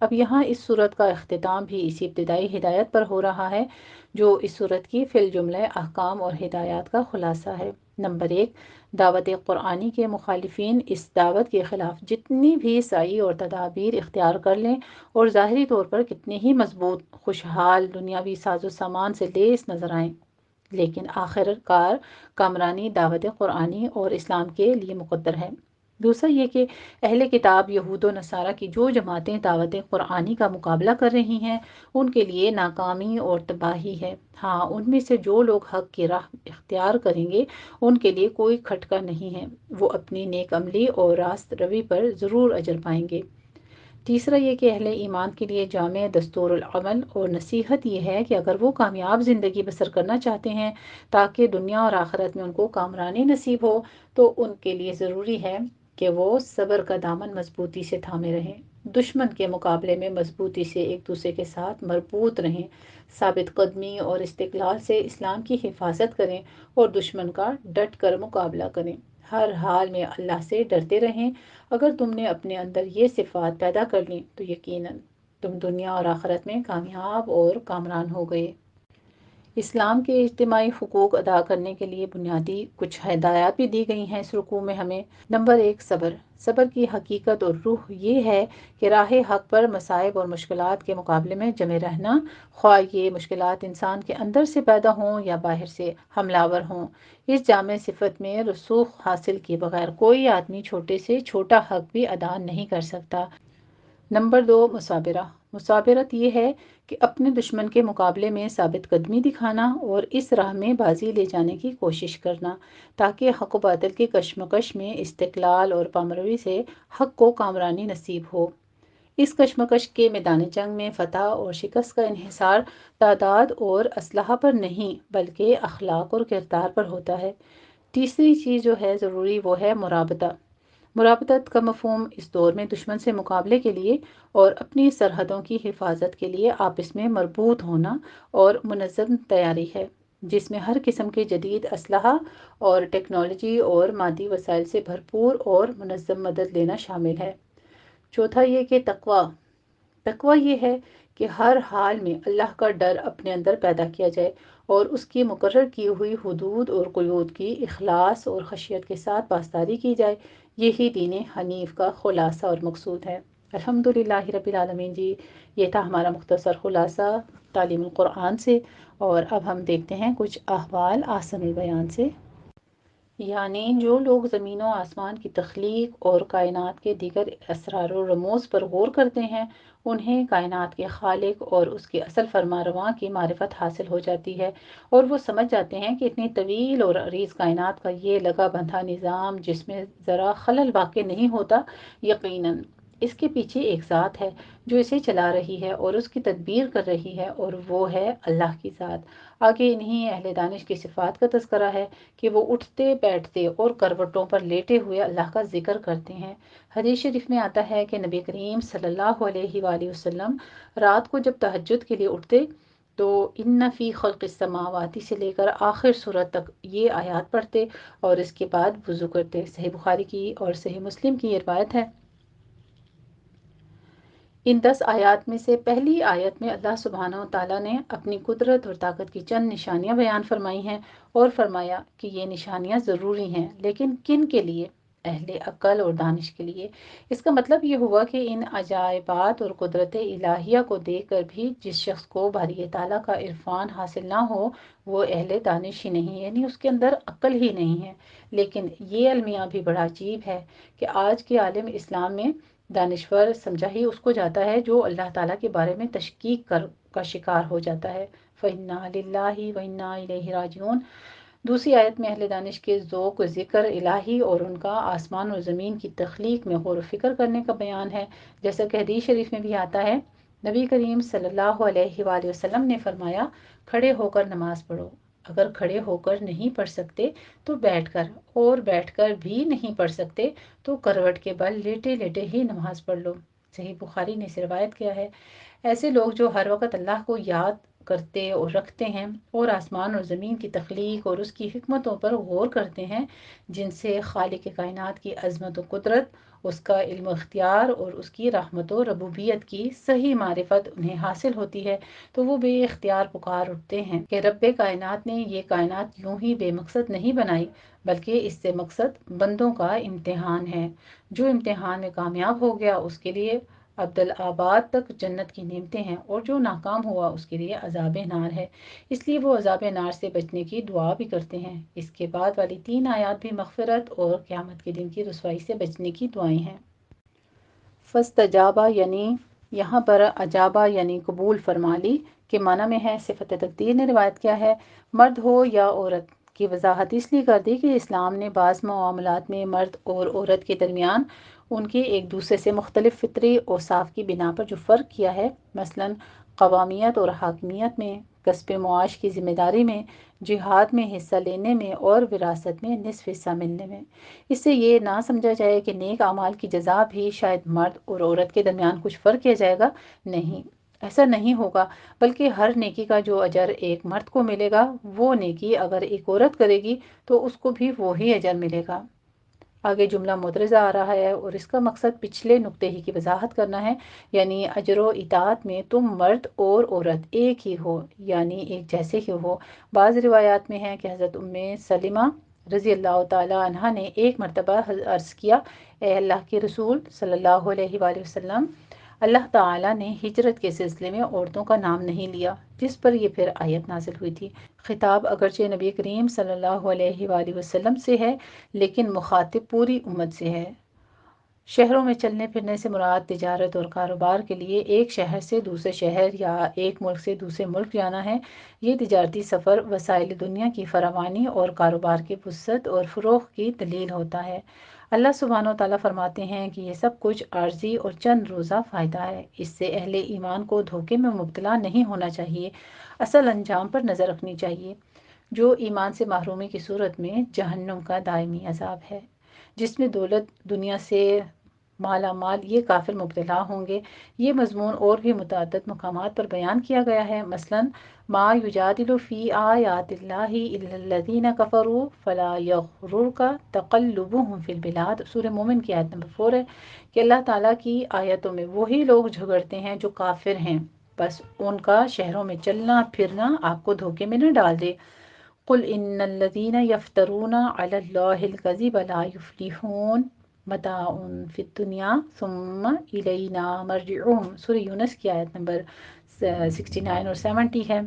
اب یہاں اس صورت کا اختتام بھی اسی ابتدائی ہدایت پر ہو رہا ہے جو اس صورت کی فی الجملہ احکام اور ہدایات کا خلاصہ ہے۔ نمبر 1، دعوت قرآنی کے مخالفین اس دعوت کے خلاف جتنی بھی سعی اور تدابیر اختیار کر لیں اور ظاہری طور پر کتنے ہی مضبوط، خوشحال، دنیاوی ساز و سامان سے لیس نظر آئیں، لیکن آخر کار کامرانی دعوت قرآنی اور اسلام کے لیے مقدر ہے۔ دوسرا یہ کہ اہل کتاب یہود و نصارہ کی جو جماعتیں دعوت قرآنی کا مقابلہ کر رہی ہیں ان کے لیے ناکامی اور تباہی ہے۔ ہاں، ان میں سے جو لوگ حق کی راہ اختیار کریں گے ان کے لیے کوئی کھٹکا نہیں ہے، وہ اپنی نیک عملی اور راست روی پر ضرور اجر پائیں گے۔ تیسرا یہ کہ اہل ایمان کے لیے جامع دستور العمل اور نصیحت یہ ہے کہ اگر وہ کامیاب زندگی بسر کرنا چاہتے ہیں تاکہ دنیا اور آخرت میں ان کو کامرانی نصیب ہو، تو ان کے لیے ضروری ہے کہ وہ صبر کا دامن مضبوطی سے تھامے رہیں، دشمن کے مقابلے میں مضبوطی سے ایک دوسرے کے ساتھ مربوط رہیں، ثابت قدمی اور استقلال سے اسلام کی حفاظت کریں اور دشمن کا ڈٹ کر مقابلہ کریں۔ ہر حال میں اللہ سے ڈرتے رہیں۔ اگر تم نے اپنے اندر یہ صفات پیدا کر لیں تو یقیناً تم دنیا اور آخرت میں کامیاب اور کامران ہو گئے۔ اسلام کے اجتماعی حقوق ادا کرنے کے لیے بنیادی کچھ ہدایات بھی دی گئی ہیں اس رکوع میں ہمیں۔ نمبر 1، صبر۔ صبر کی حقیقت اور روح یہ ہے کہ راہ حق پر مصائب اور مشکلات کے مقابلے میں جمے رہنا، خواہ یہ مشکلات انسان کے اندر سے پیدا ہوں یا باہر سے حملہ آور ہوں۔ اس جامع صفت میں رسوخ حاصل کیے بغیر کوئی آدمی چھوٹے سے چھوٹا حق بھی ادا نہیں کر سکتا۔ نمبر 2، مثابرہ۔ مثابرت یہ ہے کہ اپنے دشمن کے مقابلے میں ثابت قدمی دکھانا اور اس راہ میں بازی لے جانے کی کوشش کرنا تاکہ حق و باطل کی کشمکش میں استقلال اور پامروی سے حق کو کامرانی نصیب ہو۔ اس کشمکش کے میدان جنگ میں فتح اور شکست کا انحصار تعداد اور اسلحہ پر نہیں بلکہ اخلاق اور کردار پر ہوتا ہے۔ تیسری چیز جو ہے ضروری وہ ہے مرابطہ۔ مرابطت کا مفہوم اس دور میں دشمن سے مقابلے کے لیے اور اپنی سرحدوں کی حفاظت کے لیے آپس میں مربوط ہونا اور منظم تیاری ہے، جس میں ہر قسم کے جدید اسلحہ اور ٹیکنالوجی اور مادی وسائل سے بھرپور اور منظم مدد لینا شامل ہے۔ چوتھا یہ کہ تقویٰ۔ تقویٰ یہ ہے کہ ہر حال میں اللہ کا ڈر اپنے اندر پیدا کیا جائے اور اس کی مقرر کی ہوئی حدود اور قیود کی اخلاص اور خشیت کے ساتھ پاسداری کی جائے۔ یہی دین حنیف کا خلاصہ اور مقصود ہے۔ الحمدللہ رب العالمین جی، یہ تھا ہمارا مختصر خلاصہ تعلیم القرآن سے، اور اب ہم دیکھتے ہیں کچھ احوال احسن البیان سے۔ یعنی جو لوگ زمین و آسمان کی تخلیق اور کائنات کے دیگر اسرار و رموز پر غور کرتے ہیں، انہیں کائنات کے خالق اور اس کے اصل فرمانرواں کی معرفت حاصل ہو جاتی ہے، اور وہ سمجھ جاتے ہیں کہ اتنی طویل اور عریض کائنات کا یہ لگا بندھا نظام جس میں ذرا خلل واقع نہیں ہوتا، یقیناً اس کے پیچھے ایک ذات ہے جو اسے چلا رہی ہے اور اس کی تدبیر کر رہی ہے، اور وہ ہے اللہ کی ذات۔ آگے انہی اہل دانش کی صفات کا تذکرہ ہے کہ وہ اٹھتے بیٹھتے اور کروٹوں پر لیٹے ہوئے اللہ کا ذکر کرتے ہیں۔ حدیث شریف میں آتا ہے کہ نبی کریم صلی اللہ علیہ وآلہ وسلم رات کو جب تہجد کے لیے اٹھتے تو ان فی خلق السماوات سے لے کر آخر سورت تک یہ آیات پڑھتے اور اس کے بعد وضو کرتے۔ صحیح بخاری کی اور صحیح مسلم کی یہ روایت ہے۔ ان 10 آیات میں سے پہلی آیت میں اللہ سبحانہ وتعالیٰ نے اپنی قدرت اور طاقت کی چند نشانیاں بیان فرمائی ہیں اور فرمایا کہ یہ نشانیاں ضروری ہیں، لیکن کن کے لیے؟ اہل عقل اور دانش کے لیے۔ اس کا مطلب یہ ہوا کہ ان عجائبات اور قدرت الہیہ کو دیکھ کر بھی جس شخص کو باری تعالیٰ کا عرفان حاصل نہ ہو وہ اہل دانش ہی نہیں، یعنی اس کے اندر عقل ہی نہیں ہے۔ لیکن یہ المیہ بھی بڑا عجیب ہے کہ آج کے عالم اسلام میں دانشور سمجھا ہی اس کو جاتا ہے جو اللہ تعالیٰ کے بارے میں تشکیک کا شکار ہو جاتا ہے۔ فَإِنَّا لِلَّهِ وَإِنَّا إِلَيْهِ راجعون۔ دوسری آیت میں اہل دانش کے ذوق و ذکر الہی اور ان کا آسمان اور زمین کی تخلیق میں غور و فکر کرنے کا بیان ہے، جیسا کہ حدیث شریف میں بھی آتا ہے، نبی کریم صلی اللہ علیہ وآلہ وسلم نے فرمایا، کھڑے ہو کر نماز پڑھو، اگر کھڑے ہو کر نہیں پڑھ سکتے تو بیٹھ کر، اور بیٹھ کر بھی نہیں پڑھ سکتے تو کروٹ کے بل لیٹے لیٹے ہی نماز پڑھ لو۔ صحیح بخاری نے اسے روایت کیا ہے۔ ایسے لوگ جو ہر وقت اللہ کو یاد کرتے اور رکھتے ہیں اور آسمان اور زمین کی تخلیق اور اس کی حکمتوں پر غور کرتے ہیں، جن سے خالق کائنات کی عظمت و قدرت، اس کا علم و اختیار اور اس کی رحمت و ربوبیت کی صحیح معرفت انہیں حاصل ہوتی ہے، تو وہ بے اختیار پکار اٹھتے ہیں کہ رب کائنات نے یہ کائنات یوں ہی بے مقصد نہیں بنائی، بلکہ اس سے مقصد بندوں کا امتحان ہے۔ جو امتحان میں کامیاب ہو گیا اس کے لیے ابدالآباد تک جنت کی نعمتیں ہیں، اور جو ناکام ہوا اس کے لیے عذاب نار ہے، اس لیے وہ عذاب نار سے بچنے کی دعا بھی کرتے ہیں۔ اس کے بعد والی 3 آیات بھی مغفرت اور قیامت کے دن کی رسوائی سے بچنے کی دعائیں ہیں۔ فاستجابا یعنی یہاں پر اجابا یعنی قبول فرما لی کے معنی میں ہے۔ صفت تقدیر نے روایت کیا ہے، مرد ہو یا عورت کی وضاحت اس لیے کر دی کہ اسلام نے بعض معاملات میں مرد اور عورت کے درمیان ان کے ایک دوسرے سے مختلف فطری اوصاف کی بنا پر جو فرق کیا ہے، مثلاً قوامیت اور حاکمیت میں، کسب معاش کی ذمہ داری میں، جہاد میں حصہ لینے میں اور وراثت میں نصف حصہ ملنے میں۔ اس سے یہ نہ سمجھا جائے کہ نیک اعمال کی جزا بھی شاید مرد اور عورت کے درمیان کچھ فرق کیا جائے گا، نہیں، ایسا نہیں ہوگا، بلکہ ہر نیکی کا جو اجر ایک مرد کو ملے گا، وہ نیکی اگر ایک عورت کرے گی تو اس کو بھی وہی اجر ملے گا۔ آگے جملہ مدرجہ آ رہا ہے اور اس کا مقصد پچھلے نقطے ہی کی وضاحت کرنا ہے، یعنی اجر و اطاعت میں تم مرد اور عورت ایک ہی ہو، یعنی ایک جیسے ہی ہو۔ بعض روایات میں ہے کہ حضرت ام سلمہ رضی اللہ تعالی عنہا نے ایک مرتبہ عرض کیا، اے اللہ کے رسول صلی اللہ علیہ وآلہ وسلم، اللہ تعالیٰ نے ہجرت کے سلسلے میں عورتوں کا نام نہیں لیا، جس پر یہ پھر آیت نازل ہوئی تھی۔ خطاب اگرچہ نبی کریم صلی اللہ علیہ وآلہ وسلم سے ہے، لیکن مخاطب پوری امت سے ہے۔ شہروں میں چلنے پھرنے سے مراد تجارت اور کاروبار کے لیے ایک شہر سے دوسرے شہر یا ایک ملک سے دوسرے ملک جانا ہے۔ یہ تجارتی سفر وسائل دنیا کی فراوانی اور کاروبار کی وسعت اور فروغ کی دلیل ہوتا ہے۔ اللہ سبحانہ و تعالیٰ فرماتے ہیں کہ یہ سب کچھ عارضی اور چند روزہ فائدہ ہے، اس سے اہل ایمان کو دھوکے میں مبتلا نہیں ہونا چاہیے، اصل انجام پر نظر رکھنی چاہیے، جو ایمان سے محرومی کی صورت میں جہنم کا دائمی عذاب ہے، جس میں دولت دنیا سے مالا مال یہ کافر مبتلا ہوں گے۔ یہ مضمون اور بھی متعدد مقامات پر بیان کیا گیا ہے، مثلاً ما یجادل فی آیات اللہ الا الذین کفروا فلا یغررک تقلبهم فی البلاد۔ سورہ مومن کی آیت نمبر 4 ہے کہ اللہ تعالیٰ کی آیتوں میں وہی لوگ جھگڑتے ہیں جو کافر ہیں، بس ان کا شہروں میں چلنا پھرنا آپ کو دھوکے میں نہ ڈال دے۔ قل ان الذین یفترون علی اللہ الکذب لا یفلحون متاع فی الدنیا ثم الینا مرجعہم۔ سورہ یونس کی آیت نمبر 69 اور 70 ہے۔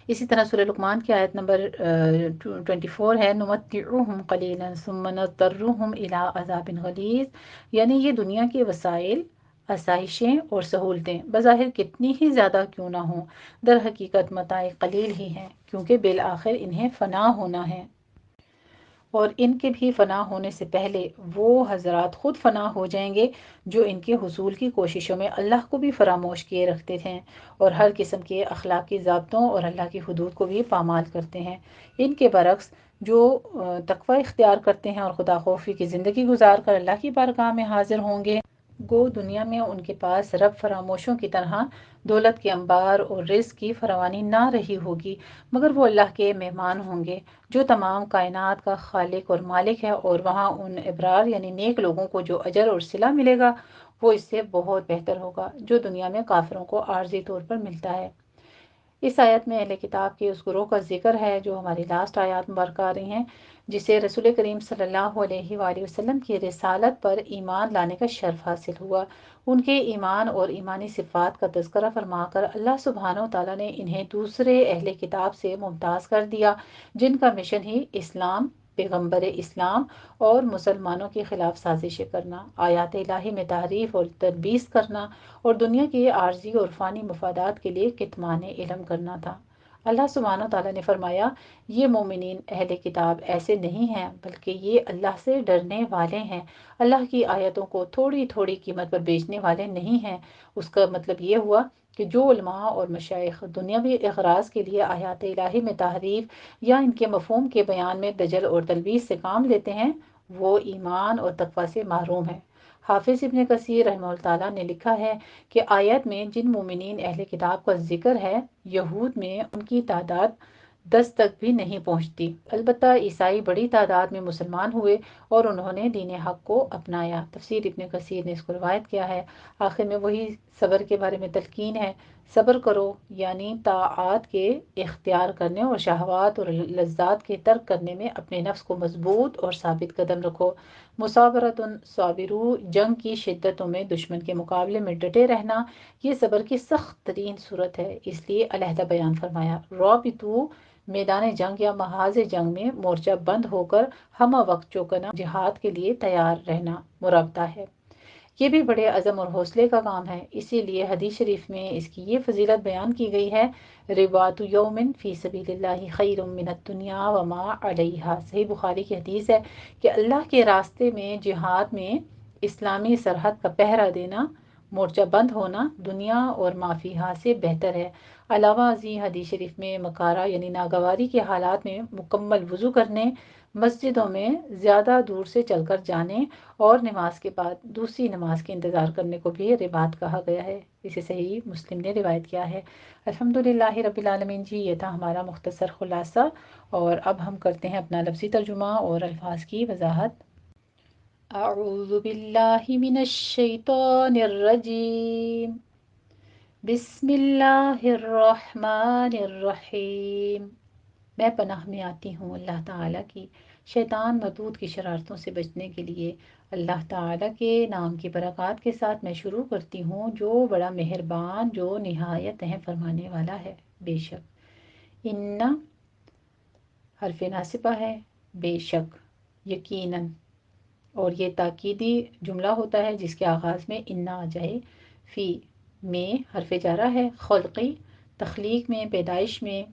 اسی طرح سورہ لقمان کی آیت نمبر 24 ہے، نمتعہم قلیلا ثم نضطرہم الی عذاب غلیظ، یعنی یہ دنیا کے وسائل، آسائشیں اور سہولتیں بظاہر کتنی ہی زیادہ کیوں نہ ہوں، در حقیقت متاع قلیل ہی ہیں، کیونکہ بالآخر انہیں فنا ہونا ہے، اور ان کے بھی فنا ہونے سے پہلے وہ حضرات خود فنا ہو جائیں گے جو ان کے حصول کی کوششوں میں اللہ کو بھی فراموش کیے رکھتے ہیں اور ہر قسم کے اخلاقی ضابطوں اور اللہ کی حدود کو بھی پامال کرتے ہیں۔ ان کے برعکس جو تقوی اختیار کرتے ہیں اور خدا خوفی کی زندگی گزار کر اللہ کی بارگاہ میں حاضر ہوں گے، گو دنیا میں ان کے پاس رب فراموشوں کی طرح دولت کے انبار اور رزق کی فراوانی نہ رہی ہوگی، مگر وہ اللہ کے مہمان ہوں گے جو تمام کائنات کا خالق اور مالک ہے، اور وہاں ان ابرار یعنی نیک لوگوں کو جو اجر اور صلہ ملے گا وہ اس سے بہت بہتر ہوگا جو دنیا میں کافروں کو عارضی طور پر ملتا ہے۔ اس آیت میں اہل کتاب کے اس گروہ کا ذکر ہے جو ہماری لاسٹ آیات مبارکہ آ رہی ہیں، جسے رسول کریم صلی اللہ علیہ وآلہ وسلم کی رسالت پر ایمان لانے کا شرف حاصل ہوا۔ ان کے ایمان اور ایمانی صفات کا تذکرہ فرما کر اللہ سبحانہ و تعالیٰ نے انہیں دوسرے اہل کتاب سے ممتاز کر دیا، جن کا مشن ہی اسلام، پیغمبر اسلام اور مسلمانوں کے خلاف سازشیں کرنا، آیات الہی میں تحریف اور تلبیس کرنا اور دنیا کے عارضی اور فانی مفادات کے لیے کتمان علم کرنا تھا۔ اللہ سبحانہ و تعالیٰ نے فرمایا، یہ مومنین اہل کتاب ایسے نہیں ہیں، بلکہ یہ اللہ سے ڈرنے والے ہیں، اللہ کی آیتوں کو تھوڑی تھوڑی قیمت پر بیچنے والے نہیں ہیں۔ اس کا مطلب یہ ہوا کہ جو علماء اور مشائخ دنیاوی اغراض کے لیے آیات الہی میں تحریف یا ان کے مفہوم کے بیان میں دجل اور تلبیس سے کام لیتے ہیں، وہ ایمان اور تقوی سے محروم ہیں۔ حافظ ابن کثیر رحمہ اللہ تعالیٰ نے لکھا ہے کہ آیت میں جن مومنین اہل کتاب کا ذکر ہے، یہود میں ان کی تعداد 10 تک بھی نہیں پہنچتی، البتہ عیسائی بڑی تعداد میں مسلمان ہوئے اور انہوں نے دین حق کو اپنایا۔ تفسیر ابن کثیر نے اس کو روایت کیا ہے۔ آخر میں وہی صبر کے بارے میں تلقین ہے، صبر کرو یعنی طاعات کے اختیار کرنے اور شہوات اور لذات کے ترک کرنے میں اپنے نفس کو مضبوط اور ثابت قدم رکھو۔ مصابرۃ صابرو، جنگ کی شدتوں میں دشمن کے مقابلے میں ڈٹے رہنا، یہ صبر کی سخت ترین صورت ہے، اس لیے علیحدہ بیان فرمایا۔ رابطو، میدان جنگ یا محاذ جنگ میں مورچہ بند ہو کر ہمہ وقت چوکنا جہاد کے لیے تیار رہنا مرابطہ ہے۔ یہ بھی بڑے عزم اور حوصلے کا کام ہے، اسی لیے حدیث شریف میں اس کی یہ فضیلت بیان کی گئی ہے، رباط یوم فی سبیل اللہ خیر من الدنیا وما علیہا۔ صحیح بخاری کی حدیث ہے کہ اللہ کے راستے میں جہاد میں اسلامی سرحد کا پہرا دینا، مورچہ بند ہونا دنیا اور ما فیہا سے بہتر ہے۔ علاوہ ازیں حدیث شریف میں مکارہ یعنی ناگواری کے حالات میں مکمل وضو کرنے، مسجدوں میں زیادہ دور سے چل کر جانے اور نماز کے بعد دوسری نماز کے انتظار کرنے کو بھی رباط کہا گیا ہے۔ اسے صحیح مسلم نے روایت کیا ہے۔ الحمدللہ رب العالمین جی، یہ تھا ہمارا مختصر خلاصہ، اور اب ہم کرتے ہیں اپنا لفظی ترجمہ اور الفاظ کی وضاحت۔ اعوذ باللہ من الشیطان الرجیم، بسم اللہ الرحمن الرحیم۔ میں پناہ میں آتی ہوں اللہ تعالیٰ کی شیطان مردود کی شرارتوں سے بچنے کے لیے۔ اللہ تعالیٰ کے نام کی برکات کے ساتھ میں شروع کرتی ہوں، جو بڑا مہربان، جو نہایت رحم فرمانے والا ہے۔ بے شک، ان حرف ناصبہ ہے، بے شک، یقیناً، اور یہ تاکیدی جملہ ہوتا ہے جس کے آغاز میں ان آ جائے۔ فی میں حرف جارہ ہے، خلقی، تخلیق میں، پیدائش میں۔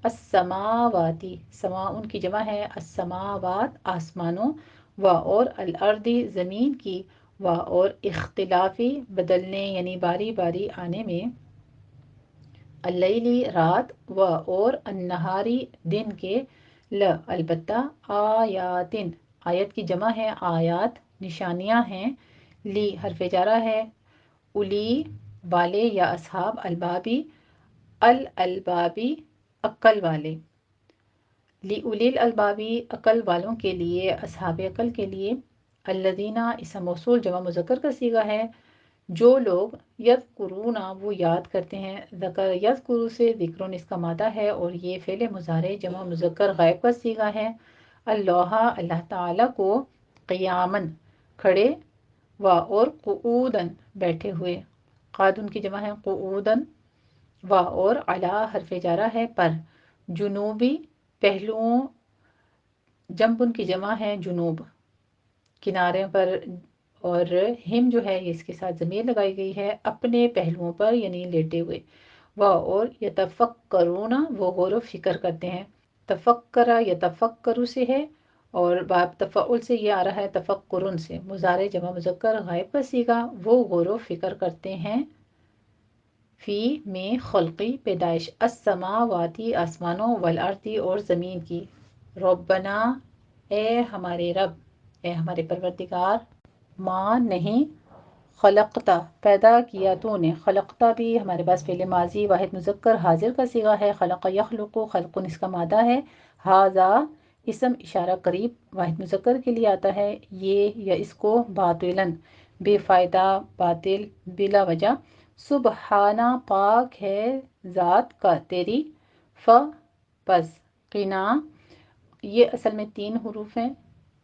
السماواتی، سماء کی جمع ہے، السماوات آسمانوں، و اور الارضی زمین کی، و اور اختلافی بدلنے یعنی باری باری آنے میں، اللیلی رات، و اور النہاری دن کے، البتہ، آیاتن آیت کی جمع ہے، آیات نشانیاں ہیں، لی حرف جارہ ہے، الی والے یا اصحاب، البابی الالبابی عقل والے، لی الی الالبابی عقل والوں کے لیے، اصحاب عقل کے لیے، الذین اسم موصول جمع مذکر کا صیغہ ہے، جو لوگ، یذکرون وہ یاد کرتے ہیں، ذکر یذکر سے ذکرون اس کا مادہ ہے اور یہ فعل مضارع جمع مذکر غائب کا صیغہ ہے، اللہ اللہ تعالیٰ کو، قیامن کھڑے، و اور قعودن بیٹھے ہوئے، قادن کی جمع ہے قعودن، و اور علی حرف جارہ ہے پر، جنوبی پہلوؤں، جنبن کی جمع ہے جنوب، کنارے پر، اور ہم جو ہے یہ اس کے ساتھ ضمیر لگائی گئی ہے، اپنے پہلوؤں پر یعنی لیٹے ہوئے، و اور یتفکرون وہ غور و فکر کرتے ہیں، تفکرہ یتفکرو سے ہے، اور باب تفعل سے یہ آ رہا ہے تفکرن سے، مضارع جمع مذکر غائب کا صیغہ، وہ غور و فکر کرتے ہیں، فی میں خلقی پیدائش، السماواتی آسمانوں، والارضی اور زمین کی، ربنا اے ہمارے رب، اے ہمارے پروردگار، ماں نہیں، خلقتا پیدا کیا تو نے، خلقتا بھی ہمارے پاس فعل ماضی واحد مذکر حاضر کا صیغہ ہے، خلق یخلق، خلقن اس کا مادہ ہے، ہاذا اسم اشارہ قریب واحد مذکر کے لیے آتا ہے، یہ یا اس کو، باطلاً بے فائدہ، باطل، بلا وجہ، سبحانہ پاک ہے ذات کا تیری، پس، قنا، یہ اصل میں 3 حروف ہیں،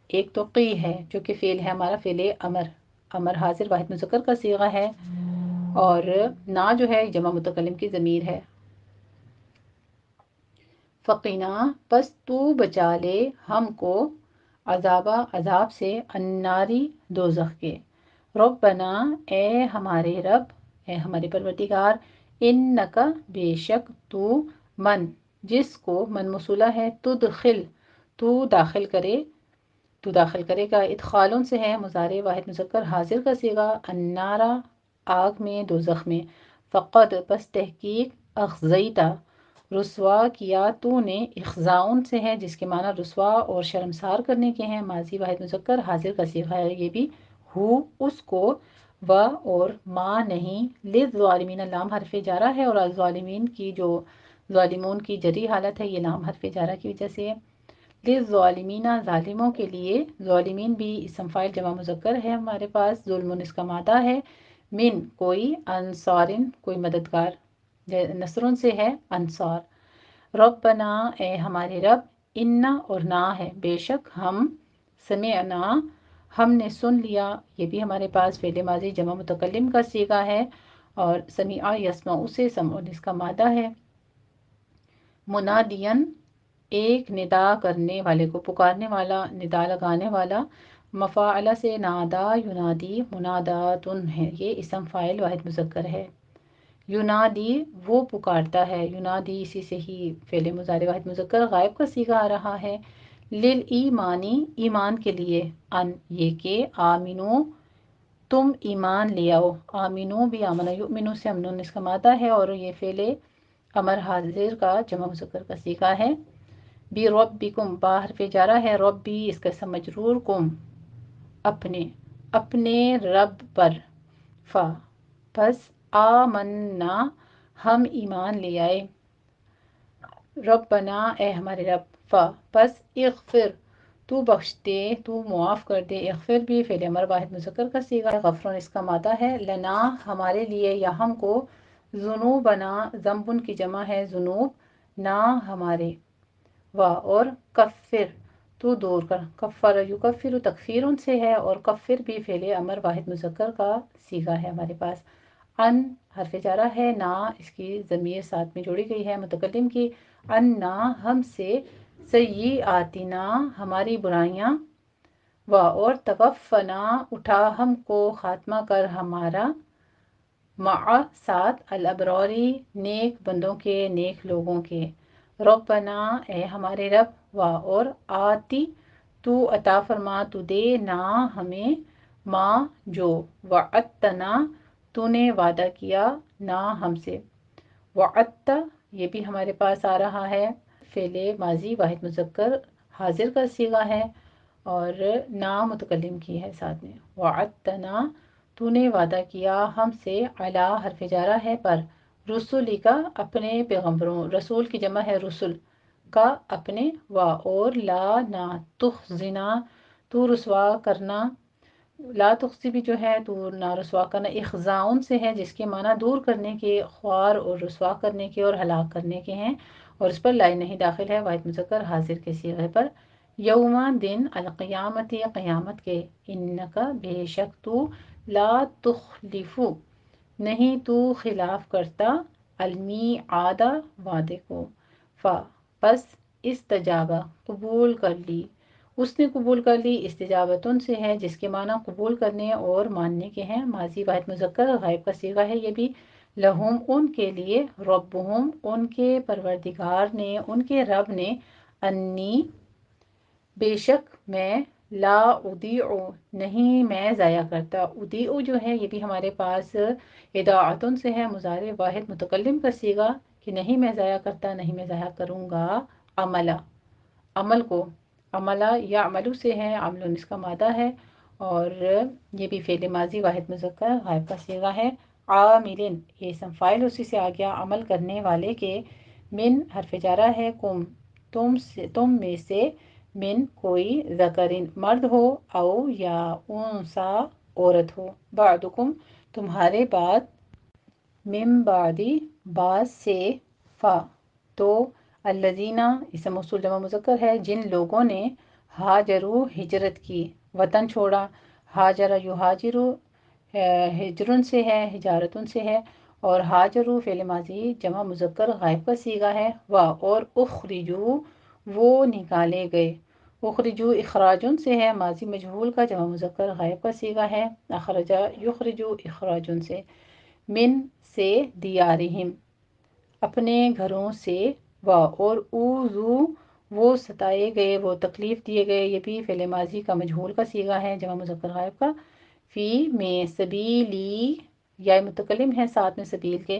ایک تو قی ہے جو کہ فعل ہے ہمارا، فعل امر، امر حاضر واحد مذکر کا صیغہ ہے، اور نا جو ہے جمع متکلم کی ضمیر ہے، فقینا پس تو بچا لے ہم کو، عذاب سے، الناری دوزخ کے، ربنا اے ہمارے رب، اے ہمارے پروردگار، انکا بے شک تو، من جس کو، من موصولہ ہے، تدخل تو داخل کرے، تو داخل کرے گا، ادخالن سے ہے، مضارع واحد مذکر حاضر کا صیغہ، النارا آگ میں، دوزخ میں، فقد پس تحقیق، اخزیتا رسوا کیا تو نے، اخزاؤن سے ہے جس کے معنی رسوا اور شرمسار کرنے کے ہیں، ماضی واحد مذکر حاضر کا صیغہ ہے، یہ بھی ہو اس کو، و اور ما نہیں، للظالمین لام حرف جارہ ہے، اور الظالمین کی جو ظالمون کی جری حالت ہے یہ لام حرف جارہ کی وجہ سے ہے۔ للظالمین ظالموں کے لیے، ظالمین بھی اسم فاعل جمع مذکر ہے ہمارے پاس، ظلم اس کا مادہ ہے، من کوئی، انصارن کوئی مددگار، نصرن سے ہے انصار۔ ربنا اے ہمارے رب، انا اور نا ہے بے شک ہم، سمعنا ہم نے سن لیا، یہ بھی ہمارے پاس فعل ماضی جمع متکلم کا صیغہ ہے، اور سمع یسمع سے سمع اس کا مادہ ہے۔ منادین ایک ندا کرنے والے کو، پکارنے والا، ندا لگانے والا، مفاعلہ سے نادا ینادی، مناداتن ہے، یہ اسم فاعل واحد مذکر ہے۔ ینادی وہ پکارتا ہے، ینادی اسی سے ہی فعل مضارع واحد مذکر غائب کا صیغہ آ رہا ہے۔ للایمانی ایمان کے لیے، ان یہ کہ، آمینو تم ایمان لے آؤ، آمینو بھی آمنہ یؤمنو سے امنون اس کا مادہ ہے، اور یہ فعل امر حاضر کا جمع مذکر کا صیغہ ہے۔ بی ربکم با حرف جارہ ہے، ربی اس کا اسم مجرور، کم اپنے، اپنے رب پر، فا پس آمنا ہم ایمان لے آئے، ربنا اے ہمارے رب، فا پس اغفر تو بخش دے، تو معاف کر دے، اغفر بھی فعل امر واحد مذکر کا صیغہ ہے، غفرن اس کا مادہ ہے، لنا ہمارے لیے یا ہم کو، ذنوبنا ذنبن کی جمع ہے ذنوب، نا ہمارے، وا اور کفر تو دور کر، کفر یکفر تکفیر ان سے ہے، اور کفر بھی فعل امر واحد مذکر کا صیغہ ہے ہمارے پاس۔ ان حرف جارہ ہے، نا اس کی ضمیر ساتھ میں جوڑی گئی ہے متکلم کی، ان نا ہم سے، سیئاتنا ہماری برائیاں، و اور توفنا اٹھا ہم کو، خاتمہ کر ہمارا، مع ساتھ، الابراری نیک بندوں کے، نیک لوگوں کے، ربنا اے ہمارے رب، و اور آتی تو عطا فرما، تو دے نا ہمیں، ماں جو، وعدتنا تو نے وعدہ کیا، نا ہم سے، وعدت یہ بھی ہمارے پاس آ رہا ہے، فعل ماضی واحد مذکر حاضر کا صیغہ ہے، اور نا متکلم کی ہے ساتھ میں، وعدتنا تو نے وعدہ کیا ہم سے، علی حرف جارہ ہے پر، رسولی کا اپنے پیغمبروں، رسول کی جمع ہے رسل کا اپنے، و اور لا نہ، تخزنا تو رسوا کرنا، لا تخزی بھی جو ہے تو نہ رسوا کرنا، اخزاؤن سے ہے جس کے معنی دور کرنے کے، خوار اور رسوا کرنے کے اور ہلاک کرنے کے ہیں، اور اس پر لائن نہیں داخل ہے واحد مذکر حاضر کے صیغے پر۔ یوما دن، القیامت قیامت کے، انکا بے شک تو، لا تخلفو نہیں تو خلاف کرتا، المیعاد وعدے کو، فا پس استجابہ قبول کر لی، اس نے قبول کر لی، استجابتن سے ہے جس کے معنی قبول کرنے اور ماننے کے ہیں، ماضی واحد مذکر غائب کا صیغہ ہے یہ بھی، لہم ان کے لیے، ربہم ان کے پروردگار نے، ان کے رب نے، انی بے شک میں، لا اضیع نہیں میں ضائع کرتا، اضیع جو ہے یہ بھی ہمارے پاس اضاعتن سے ہے، مضارع واحد متکلم کا صیغہ، کہ نہیں میں ضائع کرتا، نہیں میں ضائع کروں گا، عملہ عمل کو، عملہ یا عملو سے ہے، عمل اس کا مادہ ہے، اور یہ بھی فعل ماضی واحد مذکر غائب کا صیغہ ہے، عاملن یہ اسم فاعل اسی سے آ گیا، عمل کرنے والے کے، من حرف جارہ ہے، کم تم میں سے، من کوئی، ذکرن مرد ہو، او یا انسا عورت ہو، بعدکم تمہارے بعد، من بعدی بعد سے، فا تو، الذین اسم موصول جمع مذکر ہے، جن لوگوں نے، ہاجرو ہجرت کی، وطن چھوڑا، ہاجر یہاجرو ہجرن سے ہے، ہجارتن سے ہے، اور ہاجرو فعل ماضی جمع مذکر غائب کا صیغہ ہے، و اور اخرجو وہ نکالے گئے، اخرجو اخراجن سے ہے، ماضی مجہول کا جمع مذکر غائب کا صیغہ ہے، اخرجا یخرجو اخراجن سے، من سے، دیارہم اپنے گھروں سے، و اور اوذو وہ ستائے گئے، وہ تکلیف دیے گئے، یہ بھی فعل ماضی کا مجہول کا صیغہ ہے جمع مذکر غائب کا، فی میں، سبیلی یا متکلم ہے ساتھ میں سبیل کے،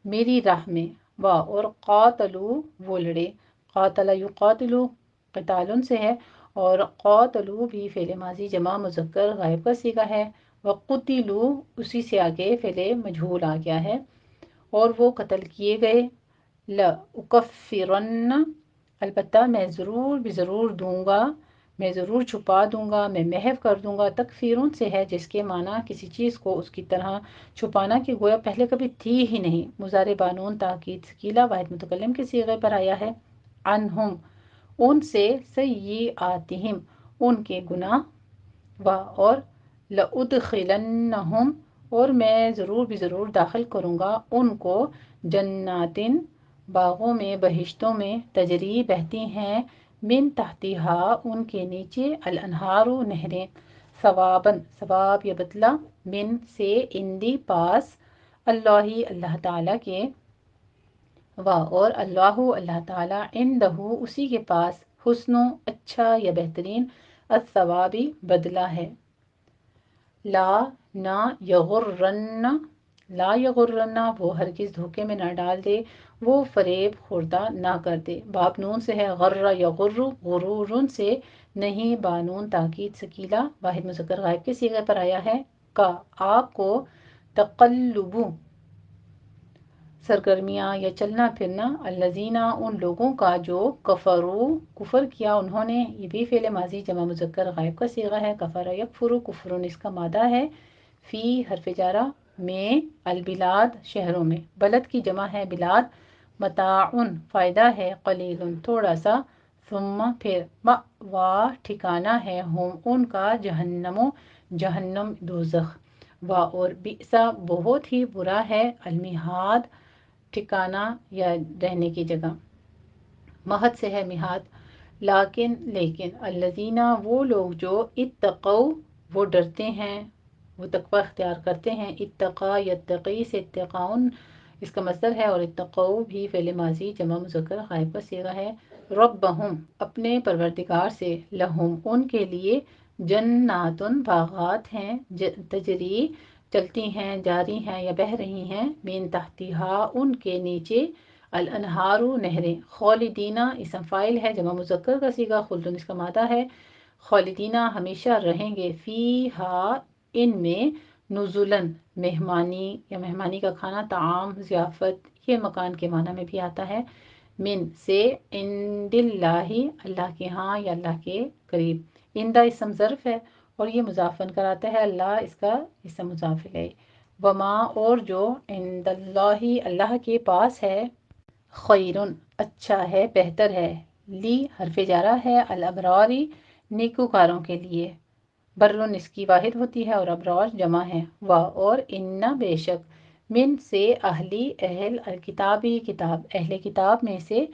میری راہ میں، و اور قاتلو وہ لڑے، قاتل یقاتلو قتالن سے ہے، اور قاتلو بھی فعل ماضی جمع مذکر غائب کا صیغہ ہے، وقتلو اسی سے آگے فعل مجہول آ گیا ہے، اور وہ قتل کیے گئے، لأکفرن البتہ میں ضرور بھی ضرور دوں گا، میں ضرور چھپا دوں گا، میں محو کر دوں گا۔ تکفیرون سے ہے جس کے معنی کسی چیز کو اس کی طرح چھپانا کہ گویا پہلے کبھی تھی ہی نہیں۔ مضارع بانون تاکید ثقیلہ واحد متکلم کے صیغے پر آیا ہے۔ عنہم ان سے، سیئاتہم ان کے گناہ، و اور لأدخلنہم اور میں ضرور بھی ضرور داخل کروں گا ان کو، جناتن باغوں میں، بہشتوں میں، تجری بہتی ہیں، من تحتہا ان کے نیچے، الانہار نہریں، ثواباً ثواب یا بدلہ، من سے، اندی پاس، اللہ اللہ تعالیٰ کے، و اور اللہ اللہ تعالیٰ، عندہ اسی کے پاس، حسن اچھا یا بہترین، الثوابی بدلہ ہے۔ لا نہ یغرن، لا یغرن وہ ہرگز دھوکے میں نہ ڈال دے، وہ فریب خوردہ نہ کر دے۔ باب نون سے ہے، غر یغر غرور سے نہیں، بانون تاکید ثقیلہ واحد مذکر غائب کے صیغے پر آیا ہے۔ کا آپ کو، تقلب سرگرمیاں یا چلنا پھرنا، الذین ان لوگوں کا جو، کفروا کفر کیا انہوں نے، یہ بھی فعل ماضی جمع مذکر غائب کا صیغہ ہے، کفر یکفر کفرن اس کا مادہ ہے، فی حرف جارہ، میں، البلاد شہروں میں، بلد کی جمع ہے بلاد، متاعن فائدہ ہے، قلیل تھوڑا سا، ثم پھر، مأوا ٹھکانہ ہے، ہم ان کا، جہنم جہنم دوزخ، و اور بئسا بہت ہی برا ہے، المہاد ٹھکانہ یا رہنے کی جگہ، مہد سے ہے مہاد، لیکن الذین وہ لوگ جو، اتقوا وہ ڈرتے ہیں، وہ تقوی اختیار کرتے ہیں، اتقا یتقی سے اتقاؤن اس کا مصدر ہے، اور اتقوا بھی فعل ماضی جمع مذکر غائب کا صیغہ ہے، ربہم اپنے پروردگار سے، لہم ان کے لیے، جناتن باغات ہیں، تجری چلتی ہیں، جاری ہیں یا بہہ رہی ہیں، من تحتہا ان کے نیچے، الانہار نہریں، خالدینہ اسم فاعل ہے جمع مذکر کا صیغہ، خلدن اس کا مادہ ہے، خالدینہ ہمیشہ رہیں گے، فیہا ان میں، نزلاً مہمانی یا مہمانی کا کھانا، طعام ضیافت، یہ مکان کے معنی میں بھی آتا ہے، من سے، عند اللہ اللہ کے ہاں یا اللہ کے قریب، اندہ اسم ظرف ہے اور یہ مضافن کراتا ہے، اللہ اس کا اسم مضاف الیہ، وما اور جو، عند اللہ اللہ کے پاس ہے، خیرن اچھا ہے، بہتر ہے، لی حرف جارہ ہے، الابراری نیکوکاروں کے لیے، برن اس کی واحد ہوتی ہے اور ابرار جمع ہے، و اور ان بے شک، من سے اہلی اہل الکتابی کتاب اہل کتاب میں سے،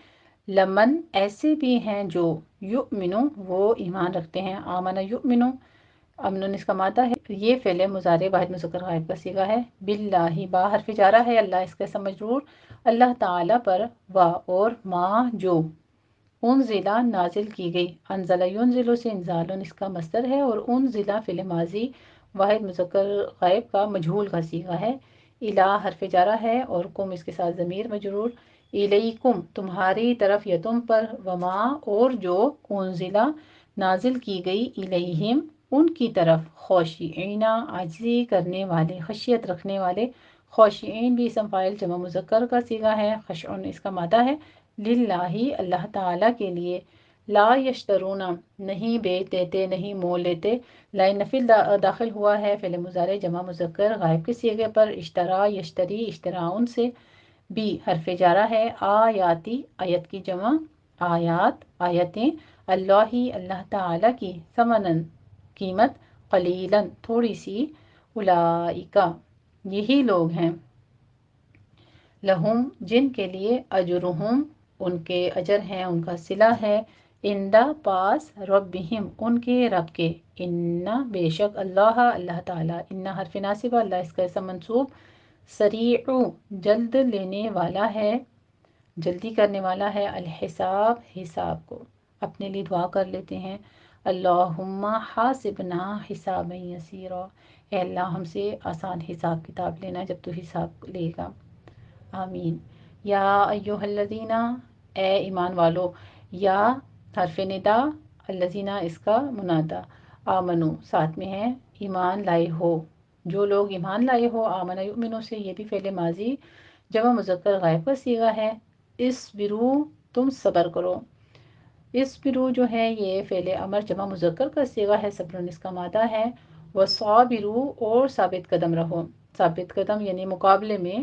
لمن ایسے بھی ہیں جو، یؤمنو وہ ایمان رکھتے ہیں، آمن یؤمنو امن اس کا مادہ ہے، یہ فعل مضارع واحد مذکر غائب کا صیغہ ہے، باللہ با حرف جارہ ہے، اللہ اس کا اسم مجرور، اللہ تعالیٰ پر، و اور ما جو، انزلہ نازل کی گئی، انزلہ ینزل سے انزال اس کا مصدر ہے، اور انزلہ فعل ماضی واحد مذکر غائب کا مجہول کا صیغہ ہے، الہ حرف جارہ ہے اور کم اس کے ساتھ ضمیر مجرور، الیکم تمہاری طرف یا تم پر، وما اور جو، انزلہ نازل کی گئی، الیہم ان کی طرف، خاشعین عاجزی کرنے والے، خشیت رکھنے والے، خاشعین بھی اسم فاعل جمع مذکر کا صیغہ ہے، خشعن اس کا مادہ ہے، للہ اللہ تعالیٰ کے لیے، لا یشترون نہیں بیچ دیتے، نہیں مول لیتے، لائن نفی داخل ہوا ہے فعل مضارع جمع مذکر غائب کے صیغے پر، اشترا یشتری اشتراؤن سے، بی حرف جارہ ہے، آیاتی آیت کی جمع، آیات آیتیں، اللہ اللہ تعالیٰ کی، ثمنن قیمت، قلیلاً تھوڑی سی، اولئک یہی لوگ ہیں، لہم جن کے لیے، اجرہم ان کے اجر ہیں، ان کا صلہ ہے، اندہ پاس، ربہم ان کے رب کے، ان بے شک اللہ اللہ تعالیٰ، ان حرف ناصبہ اللہ اس کا اسم منصوب، سریع جلد لینے والا ہے، جلدی کرنے والا ہے، الحساب حساب کو، اپنے لیے دعا کر لیتے ہیں، اللہم حاسبنا حسابا یسیرا، اے اللہ ہم سے آسان حساب کتاب لینا جب تو حساب لے گا، آمین۔ یا ایہا الذین اے ایمان والو، یا حرف ندا الذین اس کا منادا، آمنو ساتھ میں ہے ایمان لائے ہو، جو لوگ ایمان لائے ہو، آمن یؤمنو سے یہ بھی فعل ماضی جمع مذکر غائب کا صیغہ ہے، اس برو تم صبر کرو، اس برو جو ہے یہ فعل امر جمع مذکر کا صیغہ ہے، صبر اس کا مادہ ہے، وصابرو اور ثابت قدم رہو، ثابت قدم یعنی مقابلے میں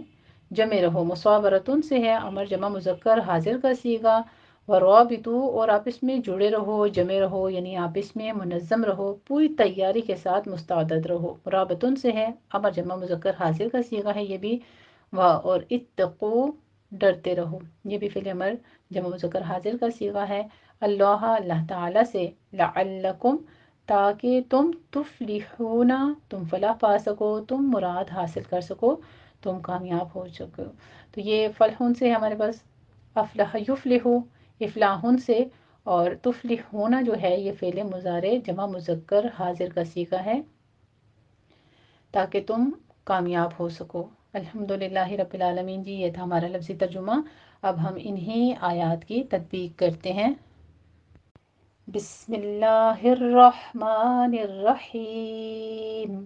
جمع رہو، مصابرتن سے ہے امر جمع مذکر حاضر کا صیغہ، ورابطو اور آپس میں جڑے رہو، جمع رہو یعنی آپس میں منظم رہو، پوری تیاری کے ساتھ مستعد رہو، رابطن سے ہے امر جمع مذکر حاضر کا صیغہ ہے یہ بھی، اور اتقو ڈرتے رہو یہ بھی فعل امر جمع مذکر حاضر کا صیغہ ہے، اللہ اللہ تعالی سے، لعلکم تاکہ تم تفلحون تم فلاح پا سکو، تم مراد حاصل کر سکو، تم کامیاب ہو سکو، تو یہ فلحون سے ہمارے پاس افلح یفلحو افلاحون سے، اور تفلحون جو ہے یہ فعل مضارع جمع مذکر حاضر کا صیغہ ہے تاکہ تم کامیاب ہو سکو۔ الحمدللہ رب العالمین جی، یہ تھا ہمارا لفظی ترجمہ۔ اب ہم انہی آیات کی تطبیق کرتے ہیں۔ بسم اللہ الرحمن الرحیم،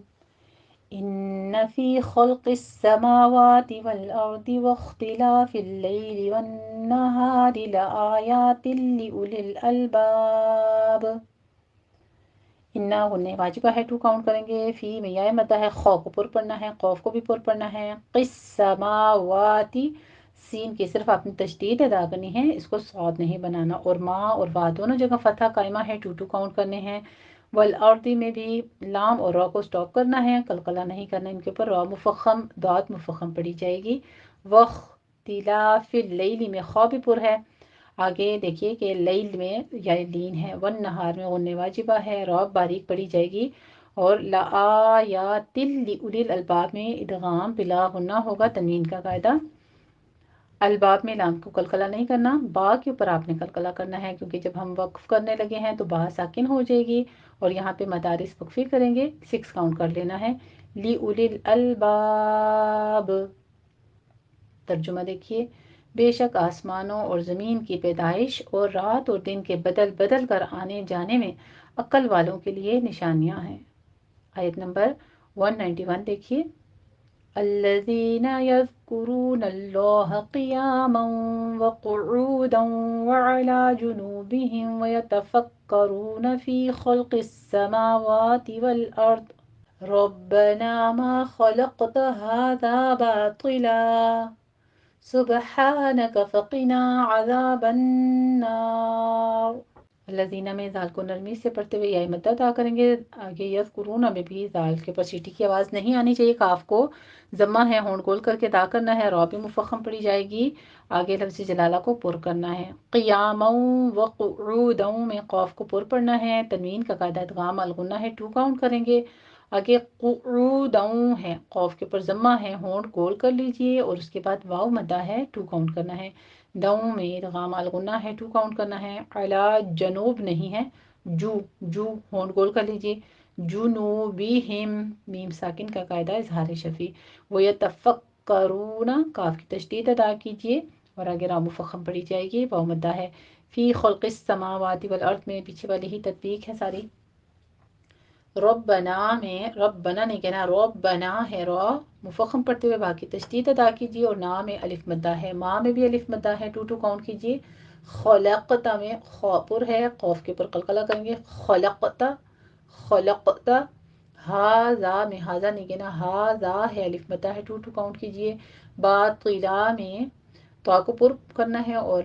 ان فی خلق السماوات والارض واختلاف اللیل والنہار لآیات لأولی الالباب۔ انا غنہ واجبہ ہے، ٹو کاؤنٹ کریں گے، فی میں یا مدہ ہے، خو کو پر پڑھنا ہے، قوف کو بھی پر پڑھنا ہے، قسماواتی سین کی صرف آپ نے تشدید ادا کرنی ہے، اس کو صاد نہیں بنانا، اور ما اور وا دونوں جگہ فتح قائمہ ہے، ٹو کاؤنٹ کرنے ہیں، والارضی میں بھی لام اور را کو سٹاپ کرنا ہے، قلقلہ نہیں کرنا ان کے اوپر، را مفخم داد مفخم پڑی جائے گی، واختلاف اللیل میں خو بھی پر ہے، آگے دیکھیے کہ لیل میں یا لین ہے، ون نہار میں غنہ واجبہ ہے، راب باریک پڑی جائے گی، اور لآیات لأولی الالباب میں ادغام بلا غنہ ہوگا، تنوین کا قاعدہ، الباب میں لام کو قلقلہ نہیں کرنا، با کے اوپر آپ نے قلقلہ کرنا ہے، کیونکہ جب ہم وقف کرنے لگے ہیں تو با ساکن ہو جائے گی، اور یہاں پہ مدارس وقفی کریں گے، 6 کاؤنٹ کر لینا ہے، لأولی الالباب۔ ترجمہ دیکھیے، بے شک آسمانوں اور زمین کی پیدائش اور رات اور دن کے بدل بدل کر آنے جانے میں عقل والوں کے لیے نشانیاں ہیں۔ آیت نمبر 191 دیکھیے، الذین یذکرون اللہ قیاما وقعودا وعلی جنوبہم ویتفکرون فی خلق السماوات والارض ربنا ما خلقت هذا باطلا سبحانک فقنا عذاب النار۔ الذین میں ذال کو نرمی سے پڑھتے ہوئے یا مدہ ادا کریں گے، آگے یذکرون میں بھی ذال کے اوپر سیٹی کی آواز نہیں آنی چاہیے، کاف کو ضمہ ہے، ہونٹ گول کر کے ادا کرنا ہے، را بھی مفخم پڑی جائے گی، آگے لفظ جلالہ کو پر کرنا ہے، قیاما وقعودا میں قاف کو پر پڑھنا ہے، تنوین کا قاعدہ ادغام الغنہ ہے، 2 کاؤنٹ کریں گے، آگے قعودا ہے، قاف کے اوپر ضمہ ہے، ہونٹ گول کر لیجئے، اور اس کے بعد واو مدہ ہے، 2 کاؤنٹ کرنا ہے، داؤں میں ادغام الغنہ ہے، 2 کاؤنٹ کرنا ہے، علا جنوب نہیں ہے، جو جو ہونٹ گول کر لیجئے، جنوبہم میم ساکن کا قاعدہ اظہار شفیع، ویتفکرون کاف کی تشدید ادا کیجئے، اور آگے را مفخم پڑی جائے گی، واو مدہ ہے، فی خلق السماوات والارض میں پیچھے والی ہی تطبیق ہے ساری، ربنا میں ربنا نہیں کہنا، ربنا ہے، را مفخم پڑھتے ہوئے باقی تشدید ادا کیجیے، اور نا میں الف مدہ ہے، ما میں بھی الف مدہ ہے، 2 کاؤنٹ کیجیے، خلقتا میں خا پر ہے، قوف کے اوپر قلقلہ کریں گے، خلقتا خلقتا، ہاذا میں ہاذا نہیں کہنا، ہاذا ہے، الف مدہ ہے، 2 کاؤنٹ کیجیے، باطلا میں تو کو پر کرنا ہے، اور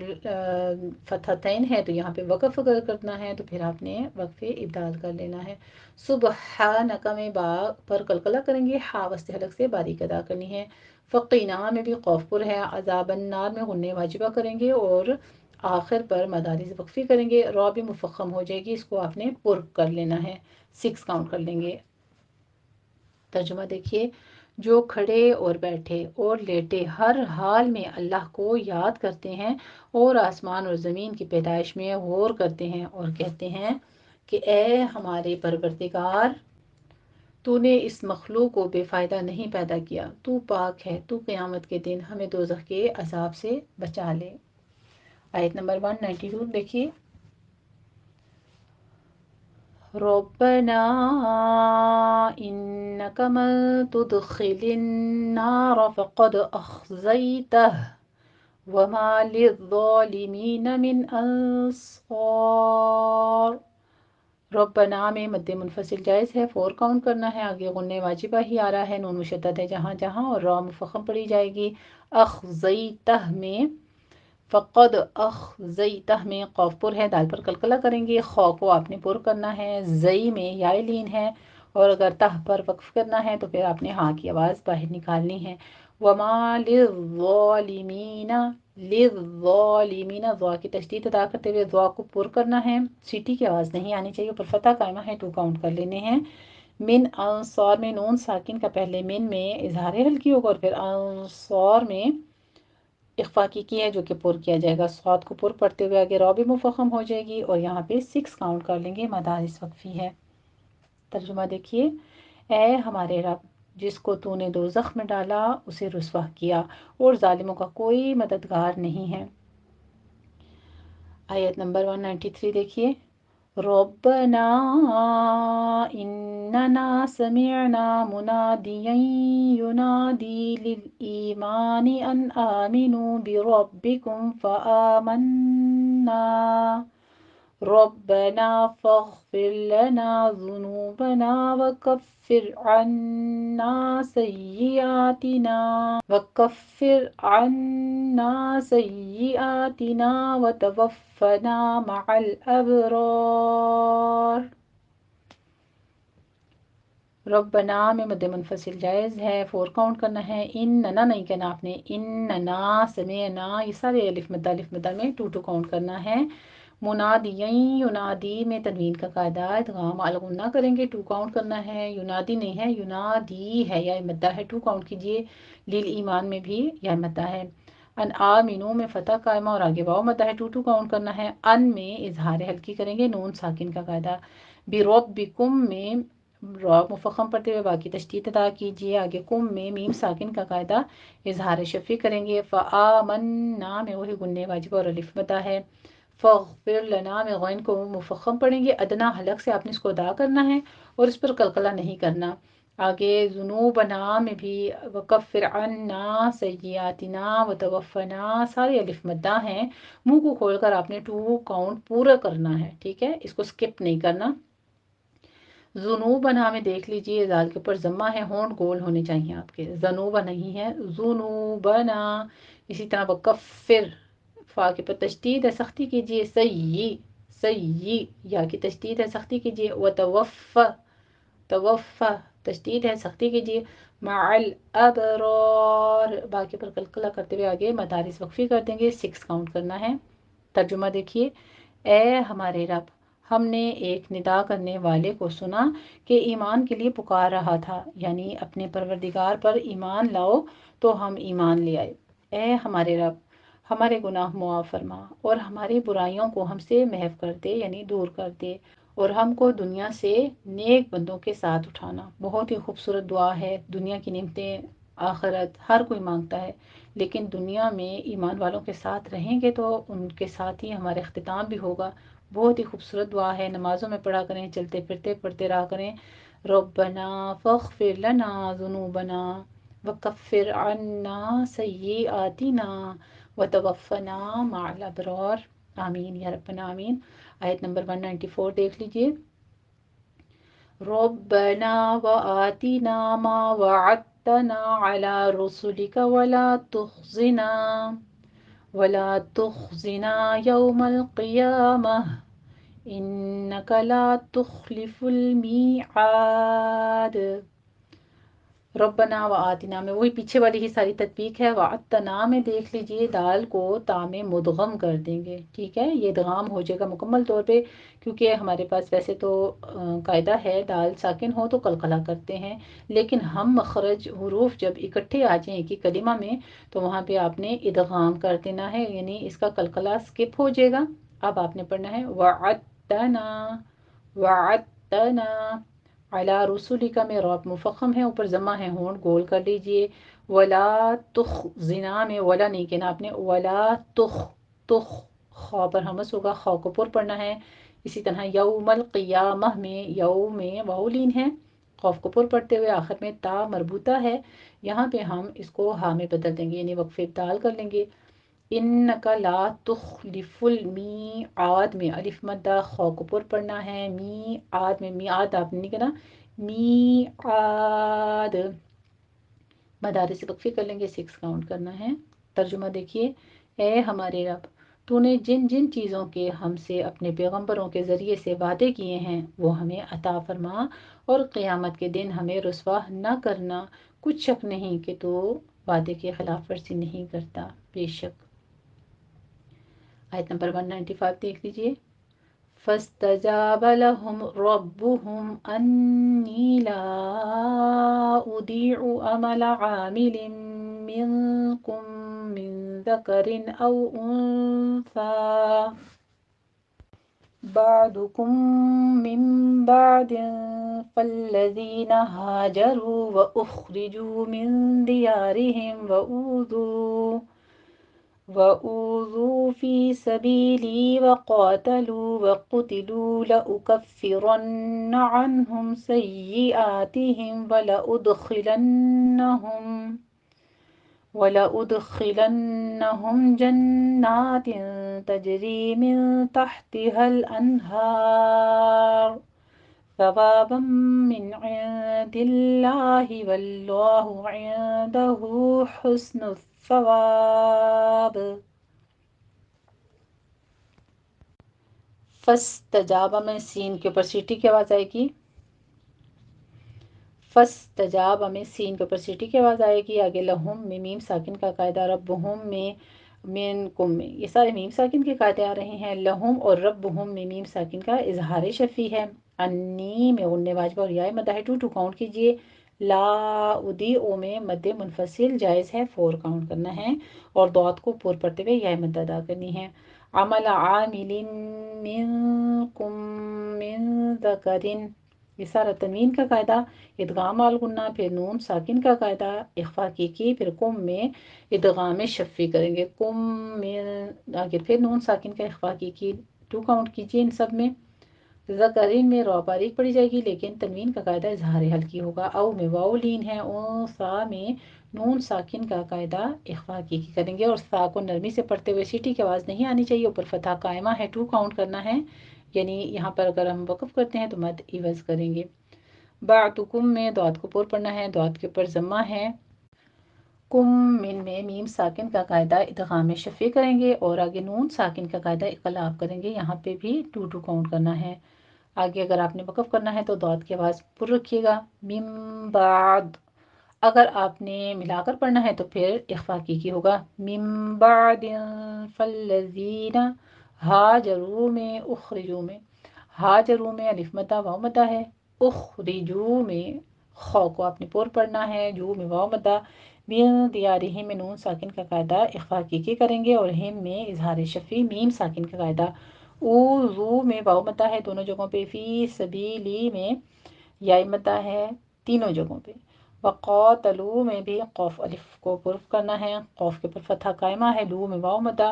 فتحتین ہے تو یہاں پہ وقف اگر کرنا ہے تو پھر آپ نے وقف ابدال کر لینا ہے، سبحانک میں با پر قلقلہ کریں گے، ہا وسط حلق سے باریک ادا کرنی ہے، فقینا میں بھی قوف پر ہے، عذاب النار میں غنہ واجبہ کریں گے، اور آخر پر مدارس وقفی کریں گے، را بھی مفخم ہو جائے گی، اس کو آپ نے پر کر لینا ہے، 6 کاؤنٹ کر لیں گے۔ ترجمہ دیکھیے، جو کھڑے اور بیٹھے اور لیٹے ہر حال میں اللہ کو یاد کرتے ہیں، اور آسمان اور زمین کی پیدائش میں غور کرتے ہیں اور کہتے ہیں کہ اے ہمارے پروردگار، تو نے اس مخلوق کو بے فائدہ نہیں پیدا کیا، تو پاک ہے، تو قیامت کے دن ہمیں دوزخ کے عذاب سے بچا لے۔ آیت نمبر 192 دیکھیے، ربنا إنك من تدخل النار فقد أخزيته وما للظالمین من انصار۔ ربنا میں مد منفصل جائز ہے، 4 کاؤنٹ کرنا ہے، آگے غنہ واجبہ ہی آ رہا ہے، نون مشدد ہے جہاں جہاں، اور را مفخم پڑھی جائے گی۔ اخزیتہ میں فقد اخزیتہ میں قوف پر ہے، دال پر قلقلہ کریں گے، خو کو آپ نے پر کرنا ہے، زئی میں یا لین ہے، اور اگر تہ پر وقف کرنا ہے تو پھر آپ نے ہاں کی آواز باہر نکالنی ہے۔ وما للظالمین، للظالمین ضا کی تشدید ادا کرتے ہوئے ضا کو پر کرنا ہے، سیٹی کی آواز نہیں آنی چاہیے، پر فتح قائمہ ہے، 2 کاؤنٹ کر لینے ہیں۔ من انصار میں نون ساکن کا پہلے من میں اظہار ہلکی ہوگا اور پھر انصار میں اخفا کی ہے جو کہ پر کیا جائے گا، صاد کو پر پڑھتے ہوئے آگے را بھی مفخم ہو جائے گی، اور یہاں پہ 6 کاؤنٹ کر لیں گے، مدارس وقفی ہے۔ ترجمہ دیکھیے، اے ہمارے رب، جس کو تو نے دوزخ میں ڈالا اسے رسوا کیا، اور ظالموں کا کوئی مددگار نہیں ہے۔ آیت نمبر 193 دیکھیے، ربنا اننا سمعنا منادیا ینادی للایمان ان آمنوا بربکم فآمنا ربنا فاغفر لنا ذنوبنا وكفر عنا سيئاتنا وتوفنا مع الأبرار۔ ربنا میں مد منفصل جائز ہے، 4 کاؤنٹ کرنا ہے، اننا نہیں کہنا آپ نے، اننا سمعنا، یہ سارے الف مدہ میں 2 کاؤنٹ کرنا ہے۔ منادی ینادی میں تنوین کا قاعدہ، ادغام الغنہ کریں گے، 2 کاؤنٹ کرنا ہے، ینادی نہیں ہے، ینادی ہے، یا مدہ ہے، 2 کاؤنٹ کیجئے، لیل ایمان میں بھی یا مدہ ہے۔ ان آمنو میں فتح قائمہ اور آگے واو مدہ ہے، 2 کاؤنٹ کرنا ہے۔ ان میں اظہار ہلکی کریں گے، نون ساکن کا قاعدہ۔ بربکم میں را مفخم پڑھتے ہوئے باقی تشدید ادا کیجئے، آگے کم میں میم ساکن کا قاعدہ اظہار شفیع کریں گے۔ فآمنا میں وہی گنہ واجبہ اور الف مدہ ہے۔ فاغفر لنا میں غین کو مفخم پڑھیں گے، ادنا حلق سے آپ نے اس کو ادا کرنا ہے اور اس پر قلقلہ نہیں کرنا۔ آگے ذنوبنا میں بھی وکفر عنا سیئاتنا وتوفنا، سارے الف مدہ ہیں، منہ کو کھول کر آپ نے 2 کاؤنٹ پورا کرنا ہے، ٹھیک ہے، اس کو سکپ نہیں کرنا۔ ذنوبنا میں دیکھ لیجئے زال کے اوپر ضمہ ہے، ہونٹ گول ہونے چاہیے آپ کے، ذنوبا نہیں ہے، ذنوبنا۔ اسی طرح وکفر، فا کے پر تشدید ہے، سختی کیجئے، سیئی، یا کی تشدید ہے، سختی کیجئے، توفا تشدید ہے، سختی کیجئے، مع الابرار، باقی پر قلقلہ کرتے ہوئے آگے مدارس وقفی کر دیں گے، 6 کاؤنٹ کرنا ہے۔ ترجمہ دیکھیے، اے ہمارے رب، ہم نے ایک ندا کرنے والے کو سنا کہ ایمان کے لیے پکار رہا تھا، یعنی اپنے پروردگار پر ایمان لاؤ، تو ہم ایمان لے آئے۔ اے ہمارے رب، ہمارے گناہ معاف فرما اور ہماری برائیوں کو ہم سے محو کر دے، یعنی دور کر دے، اور ہم کو دنیا سے نیک بندوں کے ساتھ اٹھانا۔ بہت ہی خوبصورت دعا ہے، دنیا کی نعمتیں آخرت ہر کوئی مانگتا ہے، لیکن دنیا میں ایمان والوں کے ساتھ رہیں گے تو ان کے ساتھ ہی ہمارا اختتام بھی ہوگا۔ بہت ہی خوبصورت دعا ہے، نمازوں میں پڑھا کریں، چلتے پھرتے پڑھتے رہا کریں۔ ربنا فاغفر لنا ذنوبنا وکفر عنا سیئاتنا وتوفنا مع الابرار، آمین یا ربنا آمین۔ آیت نمبر 194 دیکھ لیجئے، ربنا وآتنا ما وعدتنا على رسلك ولا تخزنا يوم القيامة إنك لا تخلف الميعاد۔ ربنا و آتنا میں وہی پیچھے والی ہی ساری تطبیق ہے، وعدتنا میں دیکھ لیجئے دال کو تا میں مدغم کر دیں گے، ٹھیک ہے، یہ ادغام ہو جائے گا مکمل طور پہ، کیونکہ ہمارے پاس ویسے تو قاعدہ ہے دال ساکن ہو تو قلقلہ کرتے ہیں، لیکن ہم مخرج حروف جب اکٹھے آ جائیں ایک ہی کلمہ میں تو وہاں پہ آپ نے ادغام کر دینا ہے، یعنی اس کا قلقلہ سکپ ہو جائے گا۔ اب آپ نے پڑھنا ہے وعدتنا، وعدتنا علی رسولی کا میں راب مفخم ہے، اوپر ضمہ ہے، ہونٹ گول کر لیجئے۔ ولا تخزنا میں ولا نہیں کہنا آپ نے، ولا تخ، خا پر ہمس ہوگا، خا کو پر پڑھنا ہے، اسی طرح یوم القیامہ میں یوم میں واؤلین ہے، خوف کو پر پڑھتے ہوئے آخر میں تا مربوطہ ہے، یہاں پہ ہم اس کو ہا میں بدل دیں گے، یعنی وقف ابدال کر لیں گے۔ انک لا تخلف المیعاد میں الف مدہ خو کو پر پڑھنا ہے، میعاد میں میعاد آپ نے نہیں کہنا، میعاد مدارس سے وقفے کر لیں گے، 6 کاؤنٹ کرنا ہے۔ ترجمہ دیکھیے، اے ہمارے رب، تو نے جن جن چیزوں کے ہم سے اپنے پیغمبروں کے ذریعے سے وعدے کیے ہیں وہ ہمیں عطا فرما، اور قیامت کے دن ہمیں رسوا نہ کرنا، کچھ شک نہیں کہ تو وعدے کے خلاف ورزی نہیں کرتا، بے شک۔ آیت نمبر 195 دیکھ لیجئے۔ فاستجاب لهم ربهم أني لا أضيع عمل عامل منكم من ذكر أو أنثى بعضكم من بعد، فالذين هاجروا وأخرجوا من ديارهم وأوذوا في سبيلي وقاتلوا وقتلوا لأكفرن عنهم سيئاتهم ولأدخلنهم جنات تجري من تحتها الأنهار ثوابا من عند الله والله عنده حسن الثواب۔ فاستجاب میں سین کے اوپر سیٹی کی آواز آئے گی، فاستجاب میں سین کے اوپر سیٹی کی آواز آئے گی، آگے لہم میں میم ساکن کا قاعدہ، ربہم میں منکم میں، یہ سارے میم ساکن کے قاعدے آ رہے ہیں، لہم اور ربہم میں میم ساکن کا اظہار شفی ہے، انی میں غنہ واجبہ اور یا مدہ ہے، 2 کاؤنٹ کیجئے، لا ادی او میں مد منفصل جائز ہے، 4 کاؤنٹ کرنا ہے، اور ضاد کو پور پڑھتے ہوئے یا مد ادا کرنی ہے۔ عمل عامل منکم من ذکر، یہ سارا تنوین کا قاعدہ، ادغام الغنہ، پھر نون ساکن کا قاعدہ، اخفا کی پھر کم میں ادغام شفی کریں گے، کم میں آگے پھر نون ساکن کا اخفا کی 2 کاؤنٹ کیجئے ان سب میں۔ ذکرین میں رو باریک پڑی جائے گی لیکن تنوین کا قاعدہ اظہار ہلکی ہوگا، او میں واو لین ہے، سا میں نون ساکن کا قاعدہ اخفا کی کریں گے، اور سا کو نرمی سے پڑھتے ہوئے سیٹی کی آواز نہیں آنی چاہیے، اوپر فتح قائمہ ہے، 2 کاؤنٹ کرنا ہے، یعنی یہاں پر اگر ہم وقف کرتے ہیں تو مد عوض کریں گے۔ بعدکم میں ضاد کو پور پڑھنا ہے، ضاد کے اوپر ضمہ ہے، کم من میں میم ساکن کا قاعدہ ادغام شفی کریں گے، اور آگے نون ساکن کا قاعدہ اقلاب کریں گے، یہاں پہ بھی 2 کاؤنٹ کرنا ہے۔ آگے اگر آپ نے وقف کرنا ہے تو ضاد کی آواز پر رکھیے گا، من بعد، اگر آپ نے ملا کر پڑھنا ہے تو پھر اخفا کی ہوگا، من بعد فالذین ہاجروا میں اخرجوا میں، ہاجروا میں الف مدہ واو مدہ ہے، اخرجوا میں خو کو آپ نے پور پڑھنا ہے، جو میں واو مدہ، من دیارہم میں نون ساکن کا قاعدہ اخفا کی کریں گے، اور ہم میں اظہار شفی میم ساکن کا قاعدہ، اوذو میں واو مدہ ہے دونوں جگہوں پہ، فی سبیلی میں یا مدہ ہے تینوں جگہوں پہ، وقاتلو میں بھی قوف الف کو پرف کرنا ہے، قوف کے پر فتح قائمہ ہے، لو میں واو مدہ،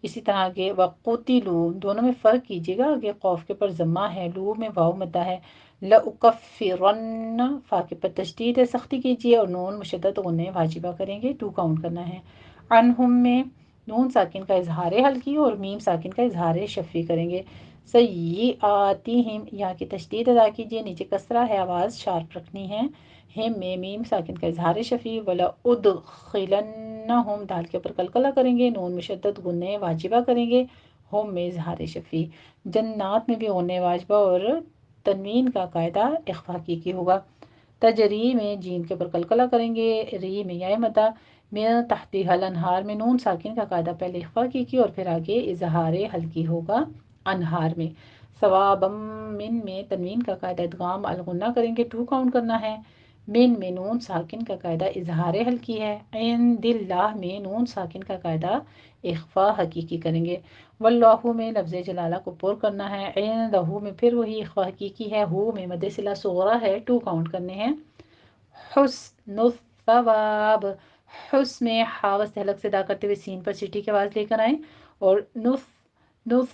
اسی طرح آگے وقتلو دونوں میں فرق کیجیے گا، آگے قوف کے پر ضمہ ہے، لو میں واو مدہ ہے، لأکفرن فا کے پر تشدید ہے، سختی کیجیے، اور نون مشدد غنہ واجبہ کریں گے، 2 کاؤنٹ کرنا ہے۔ عنہم میں نون ساکن کا اظہار ہلکی اور میم ساکن کا اظہار شفی کریں گے، سیئاتہم یہاں کی تشدید ادا کیجیے، نیچے کسرہ ہے، آواز شارپ رکھنی ہے، ہم میں میم ساکن کا اظہار شفی، ولا ادخلنہم دال کے اوپر قلقلہ کریں گے، نون مشدد غنہ واجبہ کریں گے، ہم میں اظہار شفی، جنات میں بھی غنہ واجبہ اور تنوین کا قاعدہ اخفا کی ہوگا، تجری میں جیم کے اوپر قلقلہ کریں گے، ری میں یا مدہ، میں تحتیہ الانہار میں نون ساکن کا قاعدہ پہلے اخفا کی اور پھر آگے اظہار ہلکی ہوگا، انہار میں، ثوابم من میں تنوین کا قاعدہ ادغام الغنہ کریں گے، 2 کاؤنٹ کرنا ہے، من میں نون ساکن کا قاعدہ اظہار ہلکی ہے، عند اللہ میں نون ساکن کا قاعدہ اخفا حقیقی کریں گے، واللہ میں لفظ جلالہ کو پر کرنا ہے، عندہ میں پھر وہی اخفا حقیقی ہے، ہو میں مد صلہ صغرا ہے، 2 کاؤنٹ کرنے ہیں، حسن الثواب، حس میں حاوس حلق سے ادا کرتے ہوئے سین پر سیٹی کی آواز لے کر آئیں، اور نف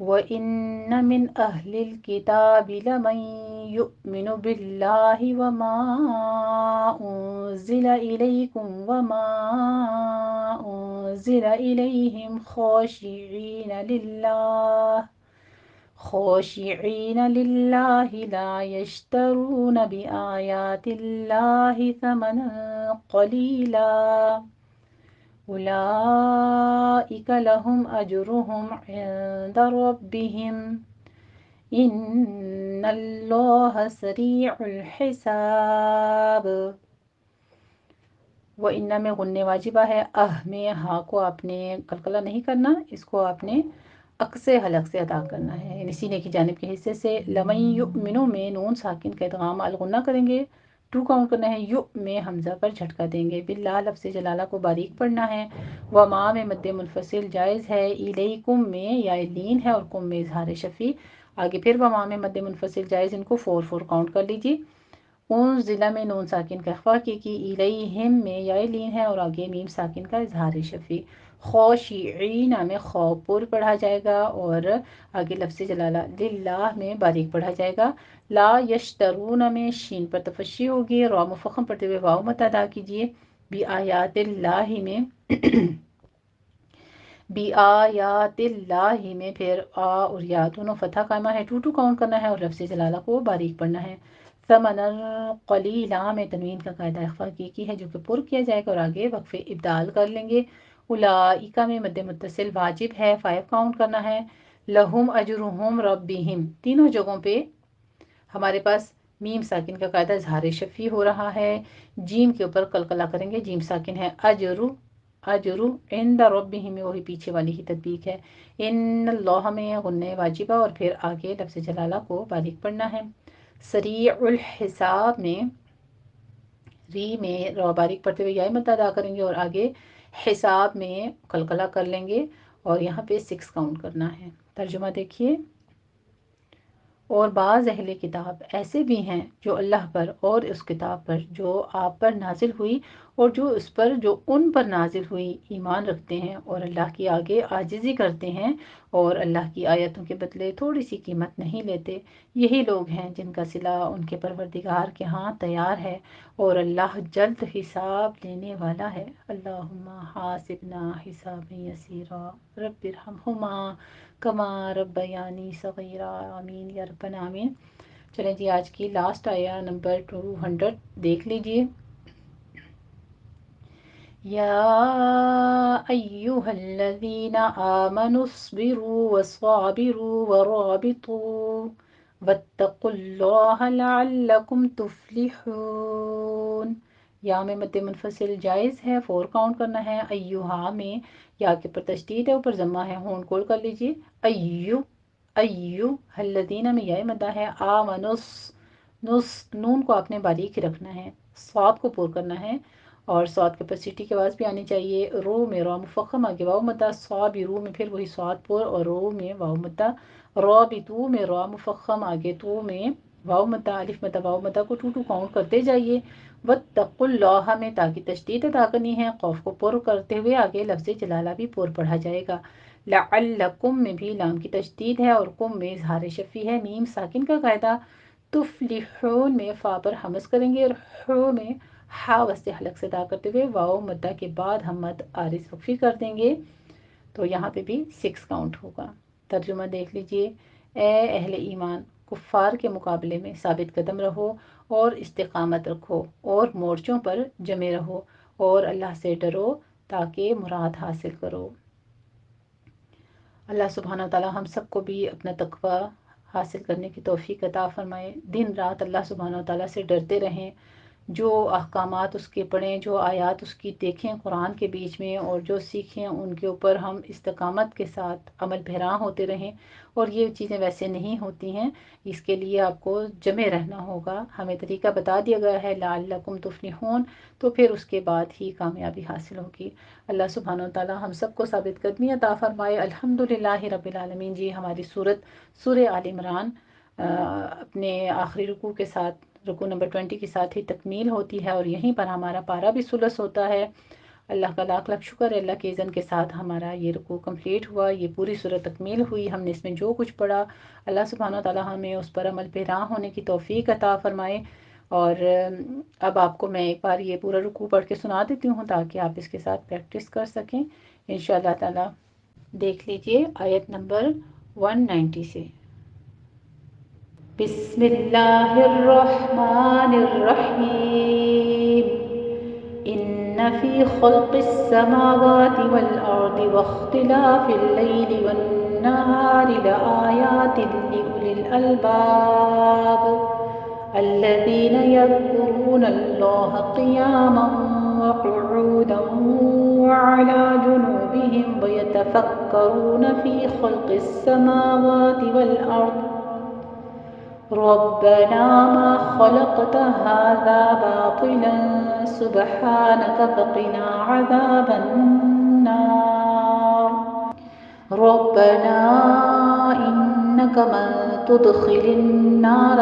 وَإِنَّ مِنْ أَهْلِ الْكِتَابِ لَمَنْ يُؤْمِنُ بِاللَّهِ وَمَا أُنْزِلَ إِلَيْكُمْ وَمَا أُنْزِلَ إِلَيْهِمْ خاشعين لله لا يشترون بآيات الله ثمنا قليلا أولئك لهم أجرهم عند ربهم إن الله سریع الحساب۔ وہ ان میں غننے واجبہ ہے، میں ہاں کو آپ نے قلقلہ نہیں کرنا، اس کو آپ نے عکس حلق سے ادا کرنا ہے، یعنی سینے کی جانب کے حصے سے۔ لمن یؤمنو میں نون ساکن کا ادغام الغنہ کریں گے، 2 کاؤنٹ کرنا ہے، یو میں حمزہ پر جھٹکا دیں گے، باللہ لفظ جلالہ کو باریک پڑھنا ہے، وما میں مد منفصل جائز ہے، الیکم میں یا لین ہے اور کم میں اظہار شفیع، آگے پھر وما میں مد منفصل جائز، ان کو 4 کاؤنٹ کر لیجیے۔ اون ضلع میں نون ساکن کا اخفا کی، الیہم میں یا لین ہے اور آگے میم ساکن کا اظہار شفیع۔ خاشعین میں خو پر پڑھا جائے گا اور آگے لفظ جلالہ للہ میں باریک پڑھا جائے گا۔ لا یشترون میں شین پر تفشی ہوگی، را مفخم پڑھتے ہوئے واو مت ادا کیجیے۔ بی آیات اللہ میں بی آیات اللہ میں پھر آ اور یا دونوں فتح قائمہ ہے، 2 کاؤنٹ کرنا ہے اور لفظ جلالہ کو باریک پڑھنا ہے۔ ثمنا قلیلا میں تنوین کا قاعدہ اخفا کی ہے جو کہ پر کیا جائے گا اور آگے وقف ابدال کر لیں گے۔ اولئک میں مد متصل واجب ہے، 5 کاؤنٹ کرنا ہے۔ لہم اجرہم ربہم، تینوں جگہوں پہ ہمارے پاس میم ساکن کا قاعدہ اظہار شفیع ہو رہا ہے، جیم کے اوپر قلقلہ کریں گے، جیم ساکن ہے، اجرو عند ربہم میں وہی پیچھے والی ہی تطبیق ہے۔ ان اللہ میں غنہ واجبہ اور پھر آگے لفظ جلالہ کو باریک پڑھنا ہے۔ سریع الحساب میں ری میں را باریک پڑھتے ہوئے یا مد ادا کریں گے اور آگے حساب میں قلقلہ کر لیں گے اور یہاں پہ 6 کاؤنٹ کرنا ہے۔ ترجمہ دیکھیے، اور بعض اہل کتاب ایسے بھی ہیں جو اللہ پر اور اس کتاب پر جو آپ پر نازل ہوئی اور جو اس پر جو ان پر نازل ہوئی ایمان رکھتے ہیں اور اللہ کی آگے عاجزی کرتے ہیں اور اللہ کی آیتوں کے بدلے تھوڑی سی قیمت نہیں لیتے، یہی لوگ ہیں جن کا صلہ ان کے پروردگار کے ہاں تیار ہے اور اللہ جلد حساب لینے والا ہے۔ اللہم حاسبنا حسابا یسیرا رب ارحمہما کما ربیانی صغیرا، آمین یا رب العالمین۔ چلیں جی آج کی لاسٹ آیا نمبر 200 دیکھ لیجئے۔ یا ایہا الذین آمنوا اصبروا وصابروا ورابطوا واتقوا اللہ لعلکم تفلحون۔ یا میں مد منفصل جائز ہے، 4 کاؤنٹ کرنا ہے۔ ایہا میں یا کے پر تشدید ہے، اوپر ضمہ ہے، ہون کول کر لیجئے۔ ایو الذین میں یا مدہ ہے، آمنس نس نون کو آپ نے باریک ہی رکھنا ہے، صاد کو پور کرنا ہے اور صاد کے پر سیٹی کی آواز بھی آنی چاہیے۔ رو میں را مفخم آگے واو مدہ، صابرو میں پھر وہی صاد پور اور رو میں واو مدہ، رابطو میں را مفخم آگے تو میں واو مدہ، الف مدہ واو مدہ کو 2 کاؤنٹ کرتے جائیے۔ واتقوا اللہ میں تاکہ تشدید ادا کرنی ہے، قوف کو پر کرتے ہوئے آگے لفظ جلالہ بھی پر پڑھا جائے گا۔ لعلکم میں بھی لام کی تشدید ہے اور کم میں اظہار شفیع ہے، میم ساکن کا قاعدہ۔ تفلحون میں فا پر حمز کریں گے اور حو میں ہا وسط حلق سے ادا کرتے ہوئے واو مدہ کے بعد ہم مد عارض وقفی کر دیں گے، تو یہاں پہ بھی 6 کاؤنٹ ہوگا۔ ترجمہ دیکھ لیجئے، اے اہل ایمان، کفار کے مقابلے میں ثابت قدم رہو اور استقامت رکھو اور مورچوں پر جمے رہو اور اللہ سے ڈرو تاکہ مراد حاصل کرو۔ اللہ سبحانہ وتعالی ہم سب کو بھی اپنا تقوی حاصل کرنے کی توفیق عطا فرمائے، دن رات اللہ سبحانہ وتعالی سے ڈرتے رہیں، جو احکامات اس کے پڑھیں، جو آیات اس کی دیکھیں قرآن کے بیچ میں اور جو سیکھیں ان کے اوپر ہم استقامت کے ساتھ عمل پیرا ہوتے رہیں، اور یہ چیزیں ویسے نہیں ہوتی ہیں، اس کے لیے آپ کو جمع رہنا ہوگا، ہمیں طریقہ بتا دیا گیا ہے لعلکم تفلحون، تو پھر اس کے بعد ہی کامیابی حاصل ہوگی۔ اللہ سبحانہ وتعالی ہم سب کو ثابت قدمی عطا فرمائے۔ الحمدللہ رب العالمین۔ جی ہماری سورہ آل عمران اپنے آخری رکوع کے ساتھ، رکوع نمبر 20 کے ساتھ ہی تکمیل ہوتی ہے اور یہیں پر ہمارا پارہ بھی ثلث ہوتا ہے۔ اللہ کا لاکھ لاکھ شکر ہے، اللہ کے اذن کے ساتھ ہمارا یہ رکوع کمپلیٹ ہوا، یہ پوری سورت تکمیل ہوئی۔ ہم نے اس میں جو کچھ پڑھا، اللہ سبحانہ و تعالی ہمیں اس پر عمل پیرا ہونے کی توفیق عطا فرمائے۔ اور اب آپ کو میں ایک بار یہ پورا رکوع پڑھ کے سنا دیتی ہوں تاکہ آپ اس کے ساتھ پریکٹس کر سکیں انشاءاللہ تعالی۔ دیکھ لیجئے آیت نمبر 190 سے۔ بسم اللہ الرحمن الرحیم، ان فی خلق السماوات والارض واختلاف اللیل والنہار لآیات لأولی الالباب الذین یذکرون اللہ قیاما وقعودا وعلى جنوبهم ويتفکرون فی خلق السماوات والارض ربنا ما خلقت هذا باطلا سبحانك فقنا عذاب النار ربنا إنك من تدخل النار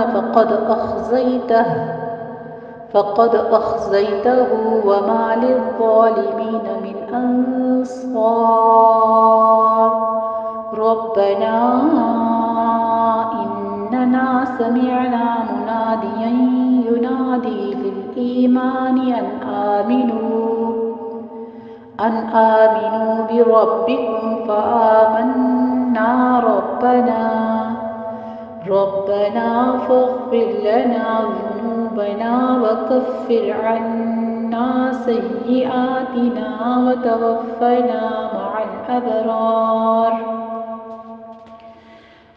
فقد أخزيته وما للظالمين من أنصار ربنا إننا سمعنا مناديا ينادي للإيمان أن آمنوا بربكم فآمنا ربنا فاغفر لنا ذنوبنا وكفر عنا سيئاتنا وتوفنا مع الأبرار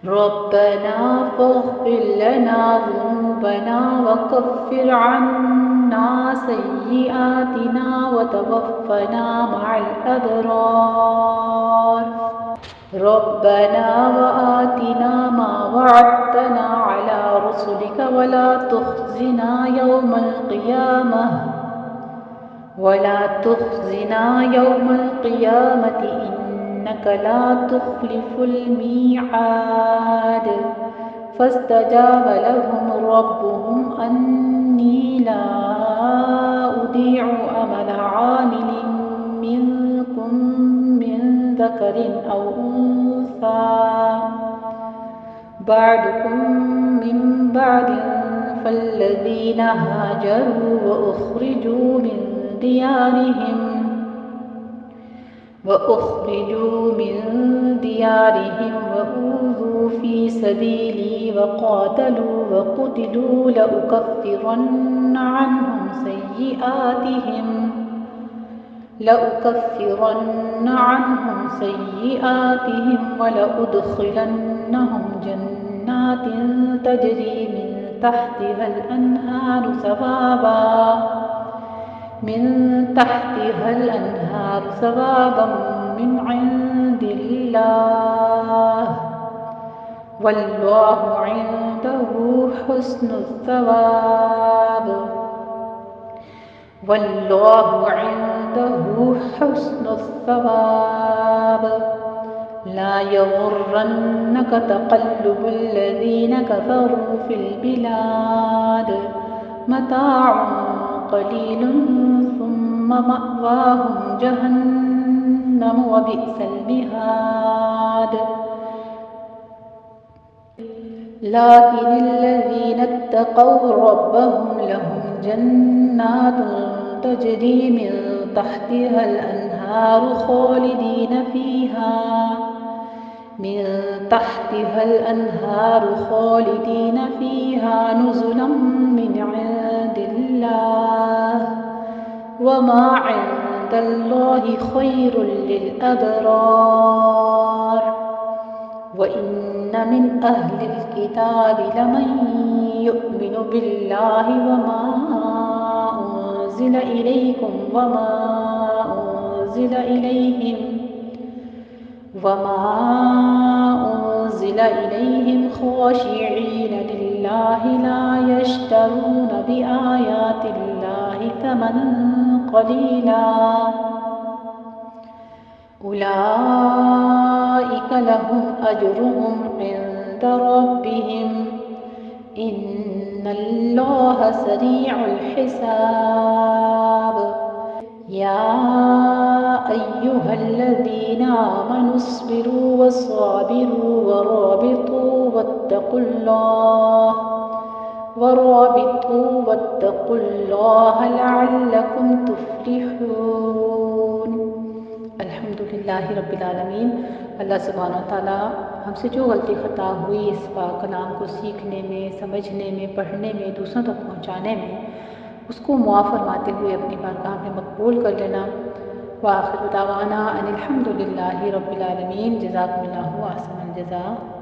ربنا فاغفر لنا ذنوبنا وكفر عنا سيئاتنا وتوفنا مع الأبرار ربنا وآتنا ما وعدتنا على رسلك ولا تخزنا يوم القيامة إنك لا تخلف الميعاد فاستجاب لهم ربهم أني لا أضيع عمل عامل منكم من ذكر أو أنثى بعضكم من بعض فالذين هاجروا وأخرجوا من ديارهم وأوذوا في سبيلي وقاتلوا وقتلوا لأكفرن عنهم سيئاتهم ولأدخلنهم جنات تجري من تحتها الأنهار ثوابا من عند الله والله عنده حسن الثواب لا يغرنك تقلب الذين كفروا في البلاد متاع قليل ثم مأواهم جهنم وبئس المهاد لكن الذين اتقوا ربهم لهم جنات تجري من تحتها الأنهار خالدين فيها نزلا من عند الله وما عند الله خير للأبرار وإن من أهل الكتاب لمن يؤمن بالله وما أنزل إليكم وما أنزل إليهم خاشعين لله لا يشترون بآيات الله ثمنا قليلا أولئك لهم أجرهم عند ربهم إن الله سريع الحساب يا أيها الذين آمنوا اصبروا وصابروا ورابطوا الله لعلكم تفلحون۔ الحمدللہ رب العالمین۔ اللہ سبحانہ و تعالیٰ ہم سے جو غلطی خطا ہوئی اس پاک کلام کو سیکھنے میں، سمجھنے میں، پڑھنے میں، دوسروں تک پہنچانے میں، اس کو معاف فرماتے ہوئے اپنی بارگاہ میں مقبول کر لینا۔ وآخر دعوانا ان الحمدللہ رب العالمین۔ جزاکم اللہ احسن الجزاء۔